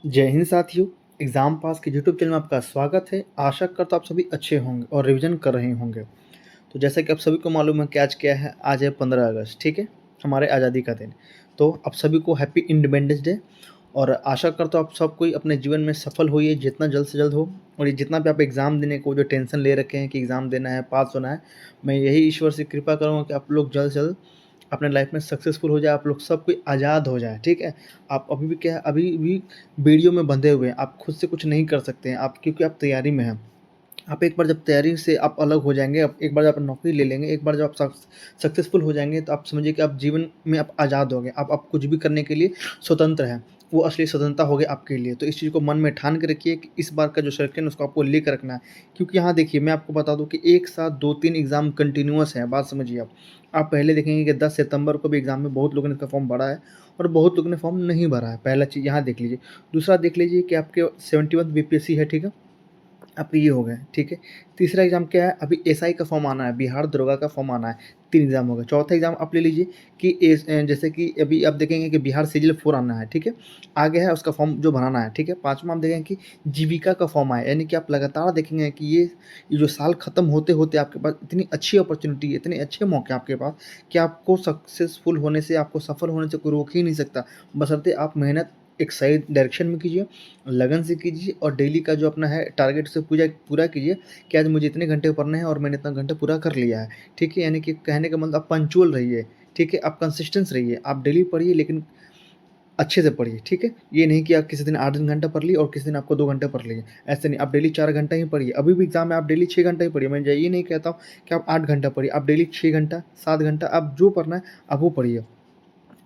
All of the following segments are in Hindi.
जय हिंद साथियों। एग्ज़ाम पास के यूट्यूब चैनल में आपका स्वागत है। आशा करता हूँ आप सभी अच्छे होंगे और रिवीजन कर रहे होंगे। तो जैसा कि आप सभी को मालूम है कि आज क्या है, आज है 15 अगस्त, ठीक है, हमारे आज़ादी का दिन। तो आप सभी को हैप्पी इंडिपेंडेंस डे। और आशा करता हूँ आप सब कोई अपने जीवन में सफल होइए जितना जल्द से जल्द हो। और ये जितना भी आप एग्ज़ाम देने को जो टेंशन ले रखे हैं कि एग्ज़ाम देना है, पास होना है, मैं यही ईश्वर से कृपा करूँगा कि आप लोग जल्द से जल्द अपने लाइफ में सक्सेसफुल हो जाए, आप लोग सब कोई आज़ाद हो जाए, ठीक है। आप अभी भी क्या है, अभी भी बेड़ियों में बंधे हुए हैं, आप खुद से कुछ नहीं कर सकते हैं, आप क्योंकि आप तैयारी में हैं। आप एक बार जब तैयारी से आप अलग हो जाएँगे, आप एक बार जब आप नौकरी ले लेंगे, एक बार जब आप सक्सेसफुल हो जाएँगे, तो आप समझिए कि आप जीवन में आप आज़ाद हो गए। आप कुछ भी करने के लिए स्वतंत्र हैं। वो असली स्वतंत्रता हो गई आपके लिए। तो इस चीज़ को मन में ठान के रखिए कि इस बार का जो सिलेक्शन है उसको आपको लेकर रखना है। क्योंकि यहाँ देखिए, मैं आपको बता दूँ कि एक साथ 2-3 एग्ज़ाम कंटिन्यूअस हैं, बात समझिए आप। आप पहले देखेंगे कि 10 सितंबर को भी एग्ज़ाम में बहुत लोगों ने इसका फॉर्म भरा है और बहुत लोगों ने फॉर्म नहीं भरा है। पहला चीज़ यहाँ देख लीजिए। दूसरा देख लीजिए कि आपके 71th बीपीएससी है, ठीक है? आपके ये हो गए, ठीक है। तीसरा एग्ज़ाम क्या है, अभी एसआई का फॉर्म आना है, बिहार दरोगा का फॉर्म आना है, 3 एग्ज़ाम हो गए। चौथा एग्ज़ाम आप ले लीजिए कि जैसे कि अभी आप देखेंगे कि बिहार सिविल 4 आना है, ठीक है। आगे है उसका फॉर्म जो भराना है, ठीक है। पाँचवाँ आप देखेंगे कि जीविका का फॉर्म आया, यानी कि आप लगातार देखेंगे कि ये जो साल खत्म होते-होते आपके पास इतनी अच्छी अपॉर्च्युनिटी है, इतने अच्छे मौके हैं आपके पास कि आपको सक्सेसफुल होने से, आपको सफल होने से कोई रोक ही नहीं सकता। बशर्ते आप मेहनत एक सही डायरेक्शन में कीजिए, लगन से कीजिए और डेली का जो अपना है टारगेट उसे पूरा पूरा कीजिए कि आज मुझे इतने घंटे पढ़ने हैं और मैंने इतना घंटा पूरा कर लिया है, ठीक है। यानी कि कहने का मतलब आप पंक्चुअल रहिए, ठीक है, आप कंसिस्टेंस रहिए, आप डेली पढ़िए लेकिन अच्छे से पढ़िए, ठीक है। ये नहीं कि आप किसी दिन 8 घंटा पढ़ लिए और किसी दिन आपको 2 घंटे पढ़ लिए, ऐसे नहीं। आप डेली 4 घंटा ही पढ़िए। अभी भी एग्ज़ाम में आप डेली 6 घंटा ही पढ़िए। मैं ये नहीं कहता हूँ कि आप 8 घंटा पढ़िए, आप डेली 6 घंटा, 7 घंटा आप जो पढ़ना है आप वो पढ़िए।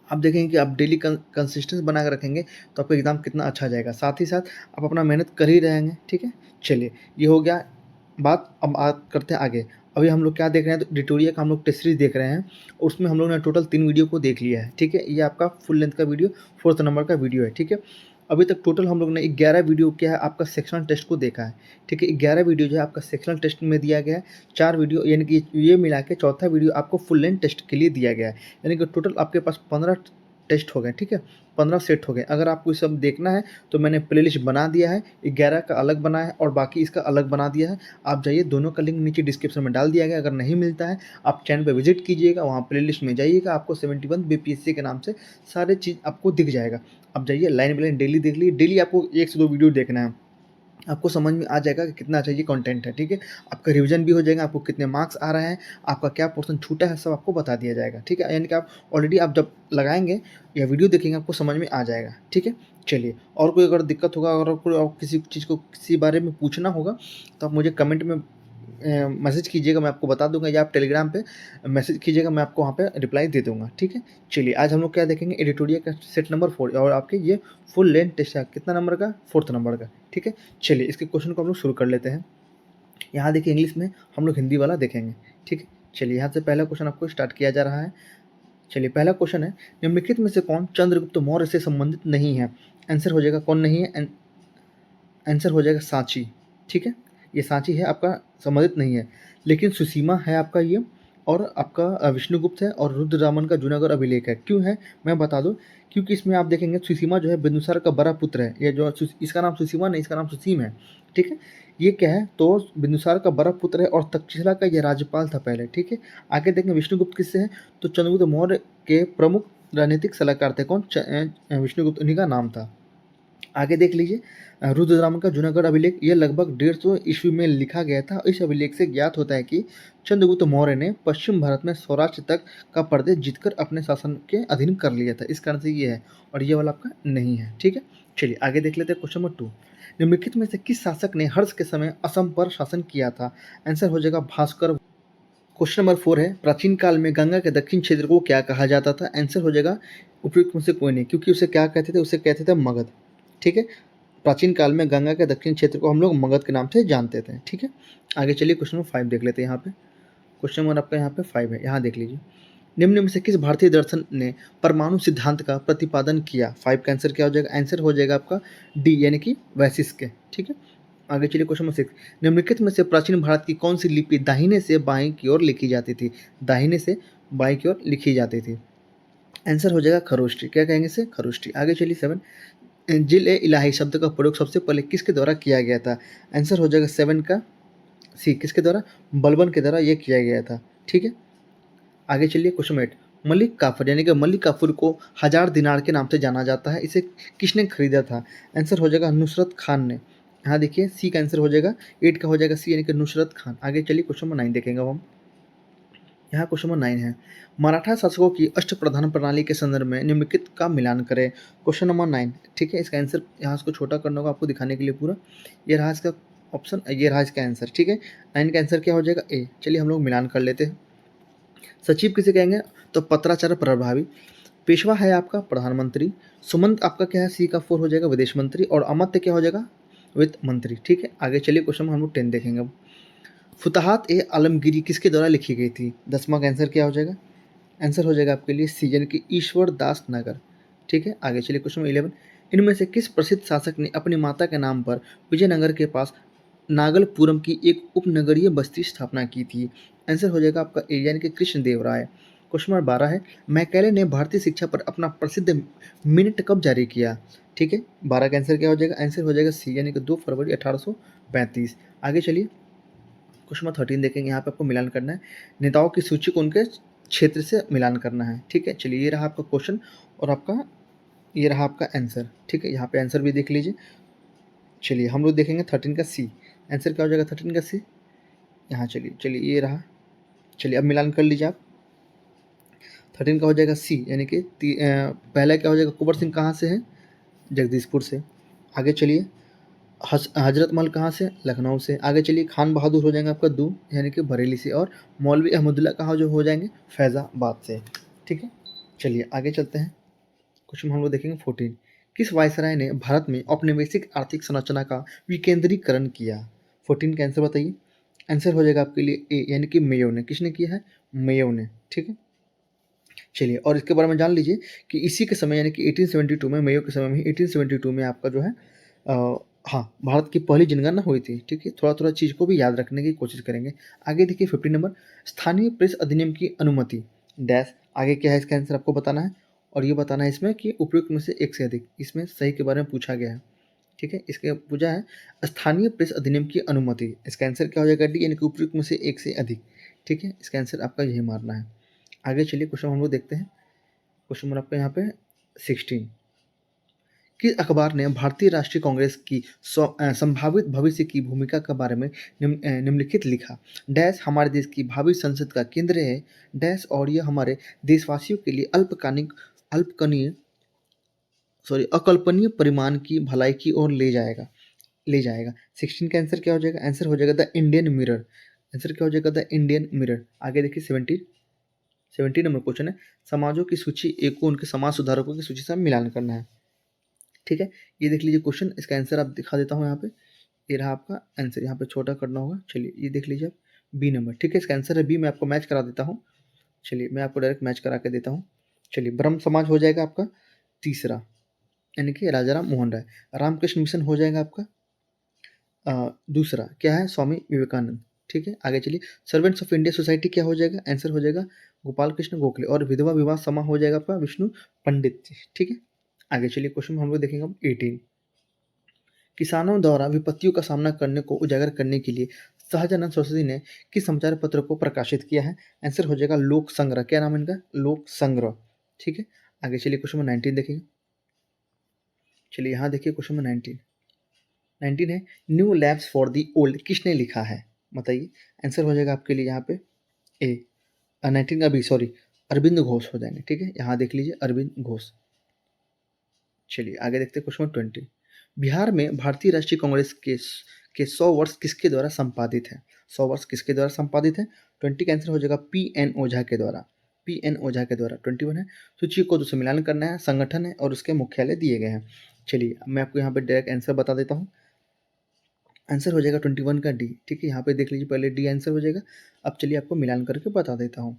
आप देखेंगे कि आप डेली कंसिस्टेंस बना के रखेंगे तो आपका एग्ज़ाम कितना अच्छा जाएगा। साथ ही साथ आप अपना मेहनत कर ही रहेंगे, ठीक है। चलिए, ये हो गया बात। अब बात करते हैं आगे। अभी हम लोग क्या देख रहे हैं, तो डिटोरिया का हम लोग टेस्ट सीरीज़ देख रहे हैं। उसमें हम लोग ने टोटल 3 वीडियो को देख लिया है, ठीक है। ये आपका फुल लेंथ का वीडियो 4th नंबर का वीडियो है, ठीक है। अभी तक टोटल हम लोग ने 11 वीडियो क्या है आपका सेक्शनल टेस्ट को देखा है, ठीक है। 11 वीडियो जो है आपका सेक्शनल टेस्ट में दिया गया है। 4 वीडियो यानी कि ये मिला के चौथा वीडियो आपको फुल लेंथ टेस्ट के लिए दिया गया है। यानी कि टोटल आपके पास 15 टेस्ट हो गए, ठीक है। 15 सेट हो गए। अगर आपको ये सब देखना है तो मैंने प्लेलिस्ट बना दिया है, 11 का अलग बना है और बाकी इसका अलग बना दिया है। आप जाइए, दोनों का लिंक नीचे डिस्क्रिप्शन में डाल दिया गया है। अगर नहीं मिलता है, आप चैनल पे विजिट कीजिएगा, वहाँ प्लेलिस्ट में जाइएगा, आपको 71 बीपीएससी के नाम से सारे चीज़ आपको दिख जाएगा। आप जाइए, लाइन बाय लाइन डेली देख लीजिए। डेली आपको 1 से 2 वीडियो देखना है। आपको समझ में आ जाएगा कि कितना अच्छा ये कंटेंट है, ठीक है। आपका रिवीजन भी हो जाएगा, आपको कितने मार्क्स आ रहे हैं, आपका क्या पोर्शन छूटा है, सब आपको बता दिया जाएगा, ठीक है। यानी कि आप ऑलरेडी आप जब लगाएँगे या वीडियो देखेंगे आपको समझ में आ जाएगा, ठीक है। चलिए, और कोई अगर दिक्कत होगा, अगर कोई और किसी चीज़ को किसी बारे में पूछना होगा तो आप मुझे कमेंट में मैसेज कीजिएगा, मैं आपको बता दूँगा, या आप टेलीग्राम पे मैसेज कीजिएगा, मैं आपको वहाँ पे रिप्लाई दे दूँगा, ठीक है। चलिए, आज हम लोग क्या देखेंगे, एडिटोरियल का सेट नंबर 4 और आपके ये फुल लेंथ टेस्ट है, कितना नंबर का, 4th नंबर का, ठीक है। चलिए, इसके क्वेश्चन को हम लोग शुरू कर लेते हैं। यहाँ देखिए, इंग्लिश में हम लोग हिंदी वाला देखेंगे, ठीक है। चलिए, यहाँ से पहला क्वेश्चन आपको स्टार्ट किया जा रहा है। चलिए, पहला क्वेश्चन है, निम्नलिखित में से कौन चंद्रगुप्त मौर्य से संबंधित नहीं है? आंसर हो जाएगा कौन नहीं है, आंसर हो जाएगा सांची, ठीक है। ये सांची है आपका, संबंधित नहीं है। लेकिन सुसीमा है आपका ये, और आपका विष्णुगुप्त है, और रुद्ररामन का जूनागढ़ अभिलेख है। क्यों है, मैं बता दूं। क्योंकि इसमें आप देखेंगे सुसीमा जो है बिंदुसार का बड़ा पुत्र है। ये जो इसका नाम सुसीमा नहीं, इसका नाम सुसीम है, ठीक है। ये क्या है, तो बिंदुसार का बड़ा पुत्र है और तक्षशिला का ये राज्यपाल था पहले, ठीक है। आगे देखेंगे विष्णुगुप्त किससे है, तो चंद्रगुप्त मौर्य के प्रमुख राजनीतिक सलाहकार थे। कौन, विष्णुगुप्त, उन्हीं का नाम था। आगे देख लीजिए, रुद्ररामन का जूनागढ़ अभिलेख, ये लगभग 150 ईस्वी में लिखा गया था। इस अभिलेख से ज्ञात होता है कि चंद्रगुप्त मौर्य ने पश्चिम भारत में सौराष्ट्र तक का प्रदेश जीतकर अपने शासन के अधीन कर लिया था। इस कारण से ये है, और ये वाला आपका नहीं है, ठीक है। चलिए, आगे देख लेते हैं क्वेश्चन नंबर 2। निम्नलिखित में से किस शासक ने हर्ष के समय असम पर शासन किया था? आंसर हो जाएगा भास्कर। क्वेश्चन नंबर 4 है, प्राचीन काल में गंगा के दक्षिण क्षेत्र को क्या कहा जाता था? आंसर हो जाएगा उपयुक्त में से कोई नहीं, क्योंकि उसे क्या कहते थे, उसे कहते थे मगध, ठीक है। प्राचीन काल में गंगा के दक्षिण क्षेत्र को हम लोग मगध के नाम से जानते थे, ठीक है। आगे चलिए, क्वेश्चन नंबर 5 देख लेते हैं। यहाँ पे क्वेश्चन नंबर आपका यहाँ पे 5 है, यहाँ देख लीजिए। निम्न में से किस भारतीय दर्शन ने परमाणु सिद्धांत का प्रतिपादन किया? 5 का आंसर क्या हो जाएगा? आंसर हो जाएगा आपका डी, यानी कि वैशिष्ट के, ठीक है। आगे चलिए, क्वेश्चन नंबर 6। निम्नलिखित में से प्राचीन भारत की कौन सी लिपि दाहिने से बाएं की ओर लिखी जाती थी? दाहिने से बाएं की ओर लिखी जाती थी। आंसर हो जाएगा खरोष्टी। क्या कहेंगे इसे? खरोष्टी। आगे चलिए 7। जिल ए इलाही शब्द का प्रयोग सबसे पहले किसके द्वारा किया गया था? आंसर हो जाएगा 7 का सी, किसके द्वारा? बलबन के द्वारा ये किया गया था। ठीक है, आगे चलिए क्वेश्चन 8। मलिक काफूर यानी कि मलिक काफूर को 1000 दिनार के नाम से जाना जाता है, इसे किसने खरीदा था? आंसर हो जाएगा नुसरत खान ने। यहाँ देखिए सी का आंसर हो जाएगा, 8 का हो जाएगा सी यानी कि नुसरत खान। आगे चलिए क्वेश्चन नंबर 9 देखेंगे अब हम। यहाँ क्वेश्चन नंबर 9 है, मराठा शासकों की अष्टप्रधान प्रणाली के संदर्भ में निम्नलिखित का मिलान करें। क्वेश्चन नंबर 9, ठीक है, इसका आंसर यहाँ इसको छोटा करना होगा आपको दिखाने के लिए पूरा। ये रहा इसका ऑप्शन, ये रहा इसका आंसर। ठीक है, 9 का आंसर क्या हो जाएगा? ए। चलिए हम लोग मिलान कर लेते हैं। सचिव किसे कहेंगे? तो पत्राचार प्रभारी। पेशवा है आपका प्रधानमंत्री। सुमंत आपका क्या है? सी का 4 हो जाएगा विदेश मंत्री। और अमात्य क्या हो जाएगा? वित्त मंत्री। ठीक है, आगे चलिए क्वेश्चन हम लोग 10 देखेंगे अब। फुतहात ए आलमगीरी किसके द्वारा लिखी गई थी? 10वां का आंसर क्या हो जाएगा? आंसर हो जाएगा आपके लिए सी यानी कि ईश्वर दास नगर। ठीक है, आगे चलिए क्वेश्चन 11। इनमें से किस प्रसिद्ध शासक ने अपनी माता के नाम पर विजयनगर के पास नागलपुरम की एक उपनगरीय बस्ती स्थापना की थी? आंसर हो जाएगा आपका ए यानी कि कृष्णदेव राय। क्वेश्चन नंबर 12 है, मैकेले ने भारतीय शिक्षा पर अपना प्रसिद्ध मिनट कब जारी किया? ठीक है, 12 का आंसर क्या हो जाएगा? आंसर हो जाएगा सी यानी कि 2 फरवरी 1835। आगे चलिए क्वेश्चन नंबर 13 देखेंगे। यहाँ पे आपको मिलान करना है, नेताओं की सूची को उनके क्षेत्र से मिलान करना है। ठीक है, चलिए ये रहा आपका क्वेश्चन और आपका ये रहा आपका आंसर। ठीक है, यहाँ पे आंसर भी देख लीजिए। चलिए हम लोग देखेंगे 13 का सी। आंसर क्या हो जाएगा 13 का सी? यहाँ चलिए चलिए ये रहा। चलिए अब मिलान कर लीजिए आप। 13 का हो जाएगा सी यानी कि पहला क्या हो जाएगा? कुंवर सिंह कहाँ से है? जगदीशपुर से। आगे चलिए हजरत महल कहाँ से? लखनऊ से। आगे चलिए खान बहादुर हो जाएंगे आपका दू यानी कि बरेली से। और मौलवी अहमदुल्ला कहाँ जो हो जाएंगे? फैज़ाबाद से। ठीक है, चलिए आगे चलते हैं। क्वेश्चन हम लोग देखेंगे 14। किस वायसराय ने भारत में औपनिवेशिक आर्थिक संरचना का विकेंद्रीकरण किया? 14 का आंसर बताइए। आंसर हो जाएगा आपके लिए ए यानी कि मेयो ने। किसने किया है? मेयो ने। ठीक है, चलिए और इसके बारे में जान लीजिए कि इसी के समय यानी कि 1872 में, मेयो के समय में ही 1872 में आपका जो है हाँ, भारत की पहली जनगणना हुई थी। ठीक है, थोड़ा थोड़ा चीज़ को भी याद रखने की कोशिश करेंगे। आगे देखिए 15 नंबर, स्थानीय प्रेस अधिनियम की अनुमति डैश। आगे क्या है इसका आंसर आपको बताना है और ये बताना है इसमें कि उपयुक्त में से एक से अधिक, इसमें सही के बारे में पूछा गया है। ठीक है, इसके पूछा है स्थानीय प्रेस अधिनियम की अनुमति, इसका आंसर क्या हो जाएगा? डी यानी कि उपयुक्त में से एक से अधिक। ठीक है, इसका आंसर आपका यही मारना है। आगे चलिए क्वेश्चन हम लोग देखते हैं। क्वेश्चन नंबर आपका यहाँ पे 16। किस अखबार ने भारतीय राष्ट्रीय कांग्रेस की संभावित भविष्य की भूमिका के बारे में निम्नलिखित लिखा? डैश हमारे देश की भावी संसद का केंद्र है डैश और यह हमारे देशवासियों के लिए अल्पकनीय अकल्पनीय परिमाण की भलाई की ओर ले जाएगा। 16 का आंसर क्या हो जाएगा? आंसर हो जाएगा द इंडियन मिरर। आंसर क्या हो जाएगा? The Indian mirror. आगे देखिए 17 नंबर क्वेश्चन है, समाजों की सूची एक को उनके समाज सुधारकों की सूची से मिलान करना है। ठीक है, ये देख लीजिए क्वेश्चन, इसका आंसर आप दिखा देता हूँ यहाँ पे। ये रहा आपका आंसर, यहाँ पे छोटा करना होगा। चलिए ये देख लीजिए आप, बी नंबर। ठीक है, इसका आंसर है बी। मैं आपको मैच करा देता हूँ। चलिए मैं आपको डायरेक्ट मैच करा के देता हूँ। चलिए ब्रह्म समाज हो जाएगा आपका तीसरा यानी कि राजा राम मोहन राय। रामकृष्ण मिशन हो जाएगा आपका दूसरा, क्या है? स्वामी विवेकानंद। ठीक है, आगे चलिए सर्वेंट्स ऑफ इंडिया सोसाइटी क्या हो जाएगा? आंसर हो जाएगा गोपाल कृष्ण गोखले। और विधवा विवाह समा हो जाएगा आपका विष्णु पंडित जी। ठीक है, आगे चलिए क्वेश्चन हम लोग देखेंगे अब 18। किसानों द्वारा विपत्तियों का सामना करने को उजागर करने के लिए सहजानंद सरस्वती ने किस समाचार पत्र को प्रकाशित किया है? आंसर हो जाएगा लोक संग्रह। क्या नाम है इनका? लोक संग्रह। ठीक है, आगे चलिए क्वेश्चन नंबर 19 देखेंगे। चलिए यहाँ देखिए क्वेश्चन नंबर 19 है, new labs for the old किसने लिखा है? बताइए। आंसर हो जाएगा आपके लिए यहाँ पे ए 19 का बी, सॉरी, अरविंद घोष हो जाएंगे। ठीक है, यहाँ देख लीजिए अरविंद घोष। चलिए आगे देखते हैं क्वेश्चन नंबर 20। बिहार में भारतीय राष्ट्रीय कांग्रेस के 100 वर्ष किसके द्वारा संपादित है? 100 वर्ष किसके द्वारा संपादित है? 20 का आंसर हो जाएगा पी एन ओझा के द्वारा। पी एन ओझा के द्वारा 21 है। सूची को दूसरे मिलान करना है, संगठन है और उसके मुख्यालय दिए गए हैं। चलिए मैं आपको यहाँ पे डायरेक्ट आंसर बता देता हूँ। आंसर हो जाएगा 21 का डी। ठीक है, यहाँ पे देख लीजिए पहले डी आंसर हो जाएगा। अब चलिए आपको मिलान करके बता देता हूँ।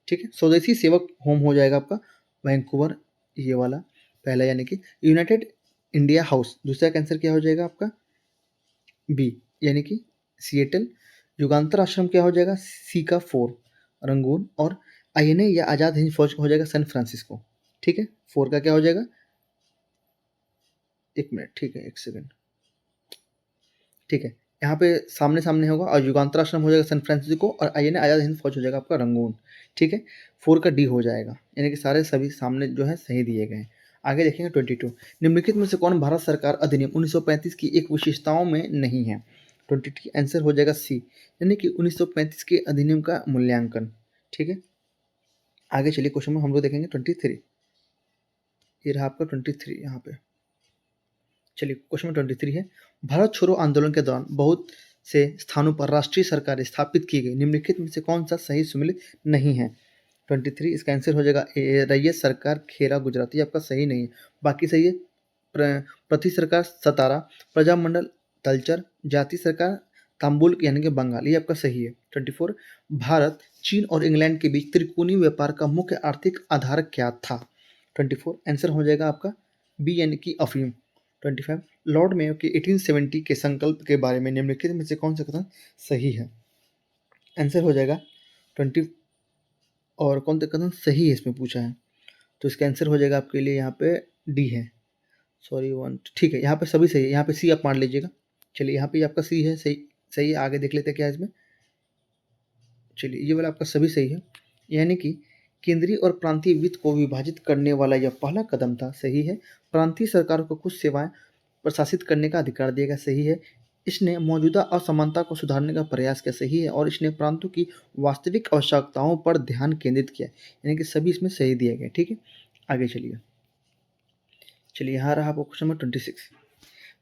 ठीक है, स्वदेशी सेवक होम हो जाएगा आपका वैंकूवर, ये वाला पहला यानी कि यूनाइटेड इंडिया हाउस। दूसरा का आंसर क्या हो जाएगा आपका? बी यानी कि सिएटल। युगांतर आश्रम क्या हो जाएगा? सी का 4 रंगून। और आईएनए या आज़ाद हिंद फौज हो जाएगा सैन फ्रांसिस्को। ठीक है, 4 का क्या हो जाएगा? 1 मिनट, ठीक है, 1 सेकंड, ठीक है। यहाँ पे सामने-सामने होगा और युगांतर आश्रम हो जाएगा सैन फ्रांसिस्को और आईएनए आज़ाद हिंद फौज हो जाएगा आपका रंगून, ठीक है। 4 का डी हो जाएगा, यानी कि सारे सभी सामने जो है सही दिए गए हैं। आगे देखेंगे 22 निम्नलिखित में से कौन भारत सरकार अधिनियम 1935 की एक विशेषताओं में नहीं है? 22 आंसर हो जाएगा सी, यानी कि 1935 के अधिनियम का मूल्यांकन, ठीक है। आगे चलिए क्वेश्चन में हम लोग देखेंगे 23, ये रहा आपका 23 यहाँ पे। चलिए क्वेश्चन 23 है, भारत छोड़ो आंदोलन के दौरान बहुत से स्थानों पर राष्ट्रीय सरकारें स्थापित की गई, निम्नलिखित में से कौन सा सही सुमेलित नहीं है? 23 इसका आंसर हो जाएगा ए, रैयत सरकार खेरा गुजरात, ये आपका सही नहीं है, बाकी सही है। प्रति सरकार सतारा, प्रजामंडल तलचर, जाति सरकार तांबुल यानी कि बंगाल, ये आपका सही है। 24 भारत चीन और इंग्लैंड के बीच त्रिकोणीय व्यापार का मुख्य आर्थिक आधार क्या था? 24 आंसर हो जाएगा आपका बी यानी कि अफीम। 25 लॉर्ड मेयो के 1870 के संकल्प के बारे में निम्नलिखित में से कौन सा कथन सही है? आंसर हो जाएगा 20 और कौन सा कथन सही है इसमें पूछा है, तो इसका आंसर हो जाएगा आपके लिए यहाँ पे डी है, सॉरी 1, ठीक है। यहाँ पे सभी सही है, यहाँ पे सी आप मान लीजिएगा। चलिए यहाँ पे आपका सी है, सही सही है। आगे देख लेते हैं क्या है इसमें। चलिए ये वाला आपका सभी सही है, यानी कि केंद्रीय और प्रांतीय वित्त को विभाजित करने वाला यह पहला कदम था, सही है। प्रांतीय सरकार को कुछ सेवाएं प्रशासित करने का अधिकार दिया गया, सही है। इसने मौजूदा असमानता को सुधारने का प्रयास किया, सही है। और इसने प्रांतों की वास्तविक आवश्यकताओं पर ध्यान केंद्रित किया, यानी कि सभी इसमें सही दिए गए, ठीक है। आगे चलिए यहाँ रहा आपको क्वेश्चन नंबर 26,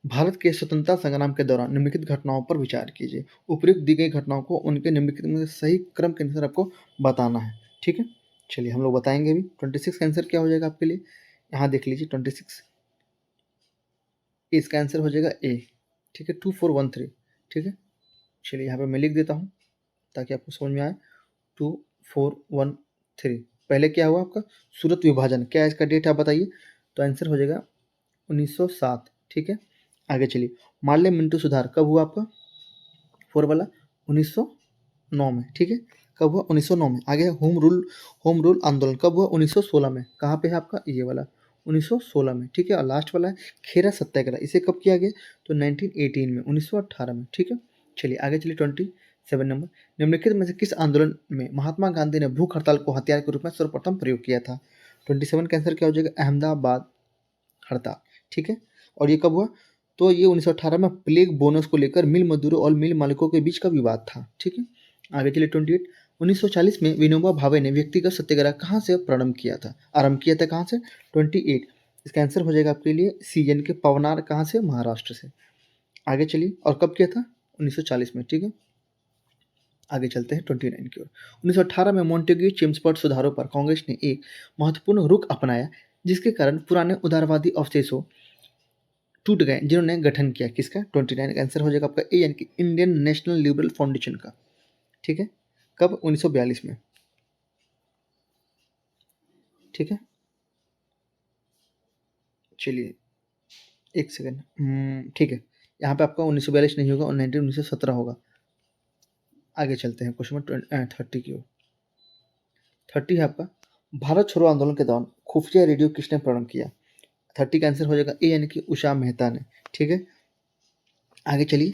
भारत के स्वतंत्रता संग्राम के दौरान निम्नलिखित घटनाओं पर विचार कीजिए। उपयुक्त दी गई घटनाओं को उनके निम्नलिखित में सही क्रम के अनुसार आपको बताना है, ठीक है। चलिए हम लोग बताएंगे भी। 26 का आंसर क्या हो जाएगा आपके लिए, यहाँ देख लीजिए 26, इसका आंसर हो जाएगा ए, ठीक है। 2413, ठीक है। चलिए यहाँ पे मैं लिख देता हूँ ताकि आपको समझ में आए। 2413 पहले क्या हुआ आपका सूरत विभाजन, क्या है इसका डेट आप बताइए, तो आंसर हो जाएगा 1907, ठीक है। आगे चलिए मार्ले मिंटू सुधार कब हुआ आपका 4 वाला 1909 में, ठीक है। कब हुआ 1909 में। आगे होम रूल आंदोलन कब हुआ 1916 में, कहाँ पे है आपका ये वाला 1916 में, ठीक है। और लास्ट वाला है खेरा सत्याग्रह, इसे कब किया गया, तो 1918 में 1918 में, ठीक है। चलिए आगे चलिए 27 नंबर, निम्नलिखित में से किस आंदोलन में महात्मा गांधी ने भूख हड़ताल को हथियार के रूप में सर्वप्रथम प्रयोग किया था? 27 का आंसर क्या हो जाएगा अहमदाबाद हड़ताल, ठीक है। और ये कब हुआ, तो ये 1918 में प्लेग बोनस को लेकर मिल मजदूरों और मिल मालिकों के बीच का विवाद था, ठीक है। आगे चलिए 28 1940 में विनोबा भावे ने व्यक्तिगत सत्याग्रह कहाँ से आरंभ किया था कहाँ से 28, इसका आंसर हो जाएगा आपके लिए सी यानी कि पवनार, कहाँ से, महाराष्ट्र से। आगे चलिए और कब किया था 1940 में, ठीक है। आगे चलते हैं 29 की ओर। 1918 में मोंटेग्यू चेम्सफोर्ड सुधारों पर कांग्रेस ने एक महत्वपूर्ण रुख अपनाया, जिसके कारण पुराने उदारवादी अवशेषों टूट गए, जिन्होंने गठन किया किसका 29 का आंसर हो जाएगा आपका ए यानी कि इंडियन नेशनल लिबरल फाउंडेशन का, ठीक है। कब 1942 में, ठीक है। चलिए एक सेकंड, ठीक है। यहाँ पे आपका 1942 नहीं होगा और 1917 होगा। आगे चलते हैं क्वेश्चन नंबर 30 की ओर। 30 है आपका भारत छोड़ो आंदोलन के दौरान खुफिया रेडियो किसने प्रारंभ किया? 30 का आंसर हो जाएगा ए यानी कि उषा मेहता ने, ठीक है। आगे चलिए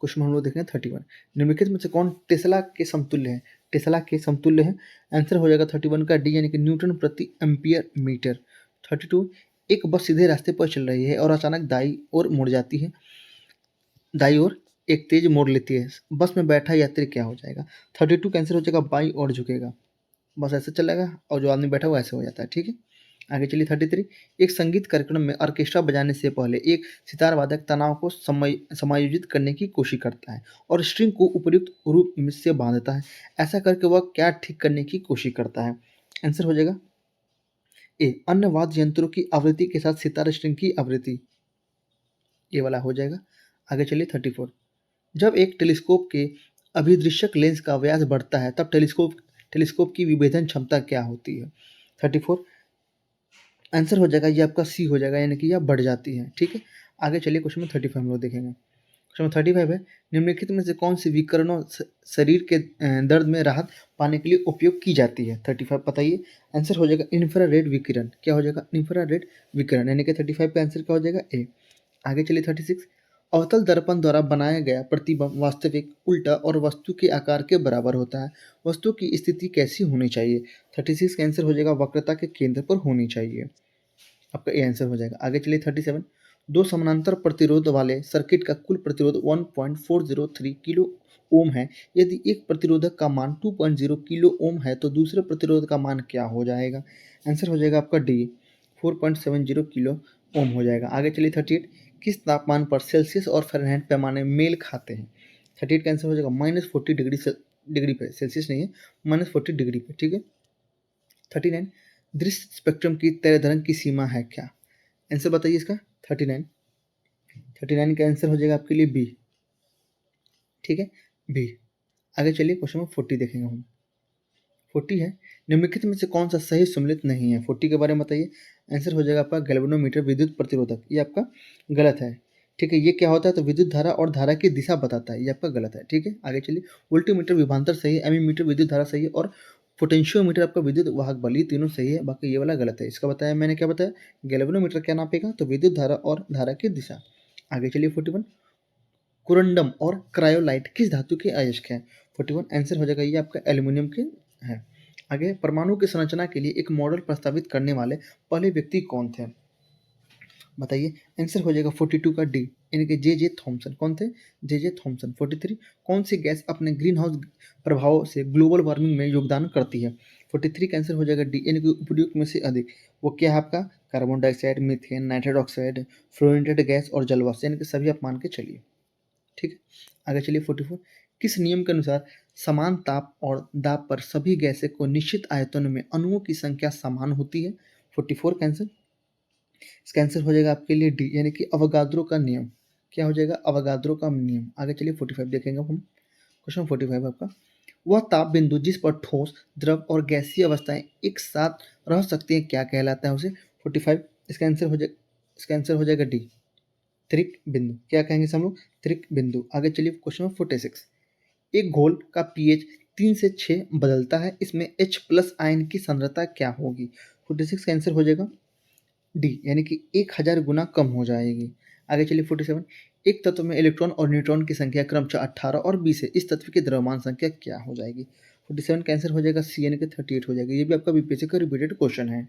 क्वेश्चन हम लोग देखें 31, निम्नलिखित में से कौन टेस्ला के समतुल्य है? टेस्ला के समतुल्य है, आंसर हो जाएगा 31 का डी यानी कि न्यूटन प्रति एम्पियर मीटर। 32 एक बस सीधे रास्ते पर चल रही है और अचानक दाई ओर मुड़ जाती है, दाई ओर एक तेज मोड़ लेती है, बस में बैठा यात्री क्या हो जाएगा? 32 का आंसर हो जाएगा बाई ओर झुकेगा, बस ऐसे चलेगा और जो आदमी बैठा हुआ ऐसे हो जाता है, ठीक है। आगे चलिए 33 एक संगीत कार्यक्रम में ऑर्केस्ट्रा बजाने से पहले एक सितार वादक तनाव को समायोजित करने की कोशिश करता है और स्ट्रिंग को उपयुक्त रूप से बांधता है, ऐसा करके वह क्या ठीक करने की कोशिश करता है? आंसर हो जाएगा ए अन्य वाद्य यंत्रों की आवृत्ति के साथ सितार स्ट्रिंग की आवृत्ति, ये वाला हो जाएगा। आगे चलिए 34 जब एक टेलीस्कोप के अभिदृश्यक लेंस का व्यास बढ़ता है तब टेलीस्कोप की विभेदन क्षमता क्या होती है? 34 आंसर हो जाएगा ये आपका सी हो जाएगा, यानी कि यह बढ़ जाती है, ठीक है। आगे चलिए क्वेश्चन नंबर 35 हम लोग देखेंगे। क्वेश्चन नंबर 35 है निम्नलिखित में से कौन सी विकिरणों शरीर के दर्द में राहत पाने के लिए उपयोग की जाती है? 35 बताइए। आंसर हो जाएगा इंफ्रारेड विकिरण, क्या हो जाएगा इंफ्रारेड विकिरण, यानी कि 35 पे आंसर क्या हो जाएगा ए। आगे चलिए 36, अवतल दर्पण द्वारा बनाया गया प्रतिबिंब वास्तविक, उल्टा और वस्तु के आकार के बराबर होता है। वस्तु की स्थिति कैसी होनी चाहिए? 36 का आंसर हो जाएगा वक्रता के केंद्र पर होनी चाहिए, आपका ये आंसर हो जाएगा। आगे चलिए 37, दो समानांतर प्रतिरोध वाले सर्किट का कुल प्रतिरोध 1.403 किलो ओम है। यदि एक प्रतिरोधक का मान 2.0 किलो ओम है तो दूसरे प्रतिरोध का मान क्या हो जाएगा? आंसर हो जाएगा आपका डी, 4.70 किलो ओम हो जाएगा। आगे चलिए 38, किस तापमान पर सेल्सियस और फ़ारेनहाइट पैमाने मेल खाते हैं? 38 का आंसर हो जाएगा -40 डिग्री पे, सेल्सियस नहीं है, -40 डिग्री पे, ठीक है। 39, दृश्य स्पेक्ट्रम की तैरधरंग की सीमा है क्या? आंसर बताइए इसका। 39 का आंसर हो जाएगा आपके लिए बी, ठीक है, बी। आगे चलिए क्वेश्चन नंबर 40 देखेंगे हम। 40 है, निम्नलिखित में से कौन सा सही सम्मिलित नहीं है? 40 के बारे में बताइए। आंसर हो जाएगा आपका गैल्वेनोमीटर विद्युत प्रतिरोधक, ये आपका गलत है, ठीक है। ये क्या होता है? तो विद्युत धारा और धारा की दिशा बताता है, ये आपका गलत है, ठीक है। आगे चलिए, वोल्टीमीटर विभवांतर सही है, एमीमीटर विद्युत धारा सही है और पोटेंशियोमीटर आपका विद्युत वाहक बल, ये तीनों सही है, बाकी ये वाला गलत है। इसका बताया मैंने, क्या बताया? गैल्वेनोमीटर क्या नापेगा? तो विद्युत धारा और धारा की दिशा। आगे चलिए 41, कोरंडम और क्रायोलाइट किस धातु के अयस्क हैं? 41 आंसर हो जाएगा ये आपका एल्यूमिनियम के है। आगे, परमाणु की संरचना के लिए एक मॉडल प्रस्तावित करने वाले पहले व्यक्ति कौन थे? बताइए। आंसर हो जाएगा 42 का डी, यानी कि जे थॉमसन। कौन थे? J Thomson. 43, कौन सी गैस अपने ग्रीन हाउस प्रभाव से ग्लोबल वार्मिंग में योगदान करती है? 43 का आंसर हो जाएगा डी, यानी कि उपयुक्त में से अधिक। वो क्या है आपका? Carbon dioxide, methane, nitrogen oxide, fluorinated gas और जलवाष्प, यानी कि सभी आप मान के चलिए, ठीक है। आगे चलिए 44, किस नियम के अनुसार समान ताप और दाब पर सभी गैसें को निश्चित आयतन में अणुओं की संख्या समान होती है? 44 का आंसर, इसका आंसर हो जाएगा आपके लिए डी, यानी कि अवगाद्रो का नियम। क्या हो जाएगा? अवगाद्रो का नियम। आगे चलिए 45 देखेंगे हम। क्वेश्चन 45 आपका, वह ताप बिंदु जिस पर ठोस, द्रव और गैसीय अवस्थाएं एक साथ रह सकती हैं क्या कहलाता है उसे? 45, इसका आंसर हो जाएगा डी, त्रिक बिंदु। क्या कहेंगे इसे हम लोग? त्रिक बिंदु। आगे चलिए क्वेश्चन 46, एक घोल का पीएच 3 से 6 बदलता है, इसमें H+ आयन की सांद्रता क्या होगी? 46 का आंसर हो जाएगा डी, यानी कि 1000 गुना कम हो जाएगी। आगे चलिए 47, एक तत्व में इलेक्ट्रॉन और न्यूट्रॉन की संख्या क्रमशः 18 और 20 है, इस तत्व की द्रव्यमान संख्या क्या हो जाएगी? 47 का आंसर हो जाएगा सी, यानी कि 38 हो जाएगा। ये भी आपका बीपीएससी का रिपीटेड क्वेश्चन है।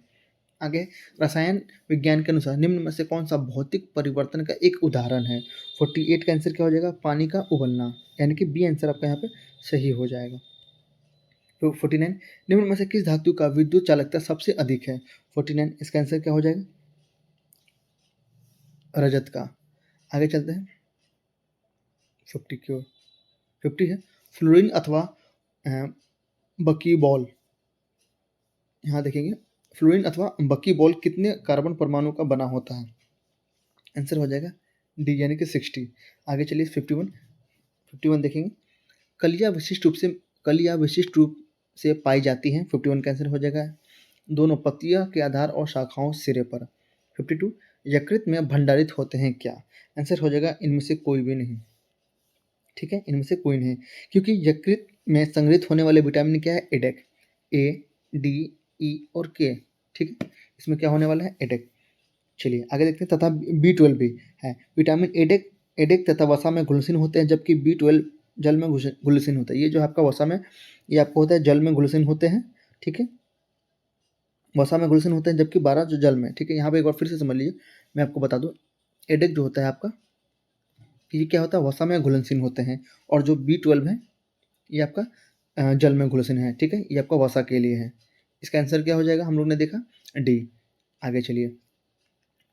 आगे, रसायन विज्ञान के अनुसार निम्न में से कौन सा भौतिक परिवर्तन का एक उदाहरण है? 48 का आंसर क्या हो जाएगा? पानी का उबलना, यानी कि बी आंसर आपका यहाँ पे सही हो जाएगा। तो 49, निम्न में से किस धातु का विद्युत चालकता सबसे अधिक है? 49, इसका आंसर क्या हो जाएगा? रजत का। आगे चलते हैं 50 की ओर। 50 है, फ्लोरीन अथवा बकीबॉल। यहाँ देखेंगे, फ्लोरीन अथवा बकीबॉल कितने कार्बन परमाणु का बना होता है? आंसर हो जाएगा डी, यानी कि 60। आगे चलिए 51 देखेंगे, कलियाँ विशिष्ट रूप से पाई जाती हैं। 51 का आंसर हो जाएगा दोनों पत्तियां के आधार और शाखाओं सिरे पर। 52, यकृत में भंडारित होते हैं क्या? आंसर हो जाएगा इनमें से कोई भी नहीं, ठीक है, इनमें से कोई नहीं, क्योंकि यकृत में संग्रहित होने वाले विटामिन क्या है? एडेक, ए, डी, ई और के, ठीक है, इसमें क्या होने वाला है? एडेक। चलिए आगे देखते हैं, तथा B12 भी है। विटामिन एडेक एडेक तथा वसा में घुलनशील होते हैं, जबकि B12 जल में घुलनशील होता है। ये जो आपका वसा में, ये आपको होता है जल में घुलनशील होते हैं, ठीक है, वसा में घुलनशील होते हैं, जबकि 12 जो जल में, ठीक है। यहाँ पे एक बार फिर से समझ लीजिए, मैं आपको बता दूँ, एडेक जो होता है आपका, ये क्या होता है? वसा में घुलनशील होते हैं, और जो B12 है ये आपका जल में घुलनशील है, ठीक है, ये आपका वसा के लिए है। इसका आंसर क्या हो जाएगा? हम लोग ने देखा डी। आगे चलिए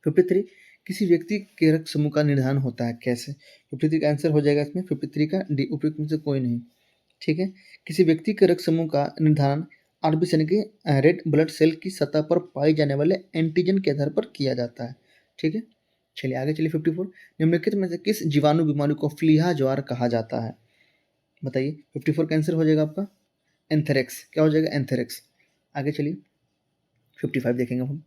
53, किसी व्यक्ति के रक्त समूह का निर्धारण होता है कैसे? 53 का आंसर हो जाएगा इसमें 53 का डी, उपयुक्त में से कोई नहीं, ठीक है। किसी व्यक्ति के रक्त समूह का निर्धारण आरबीसी यानी कि रेड ब्लड सेल की सतह पर पाए जाने वाले एंटीजन के आधार पर किया जाता है, ठीक है। चलिए आगे चलिए 54, निम्नलिखित में से किस जीवाणु बीमारी को फ्लीहा ज्वार कहा जाता है? बताइए। 54 का आंसर हो जाएगा आपका एंथेरेक्स। क्या हो जाएगा? एंथेरेक्स। आगे चलिए 55 देखेंगे हम।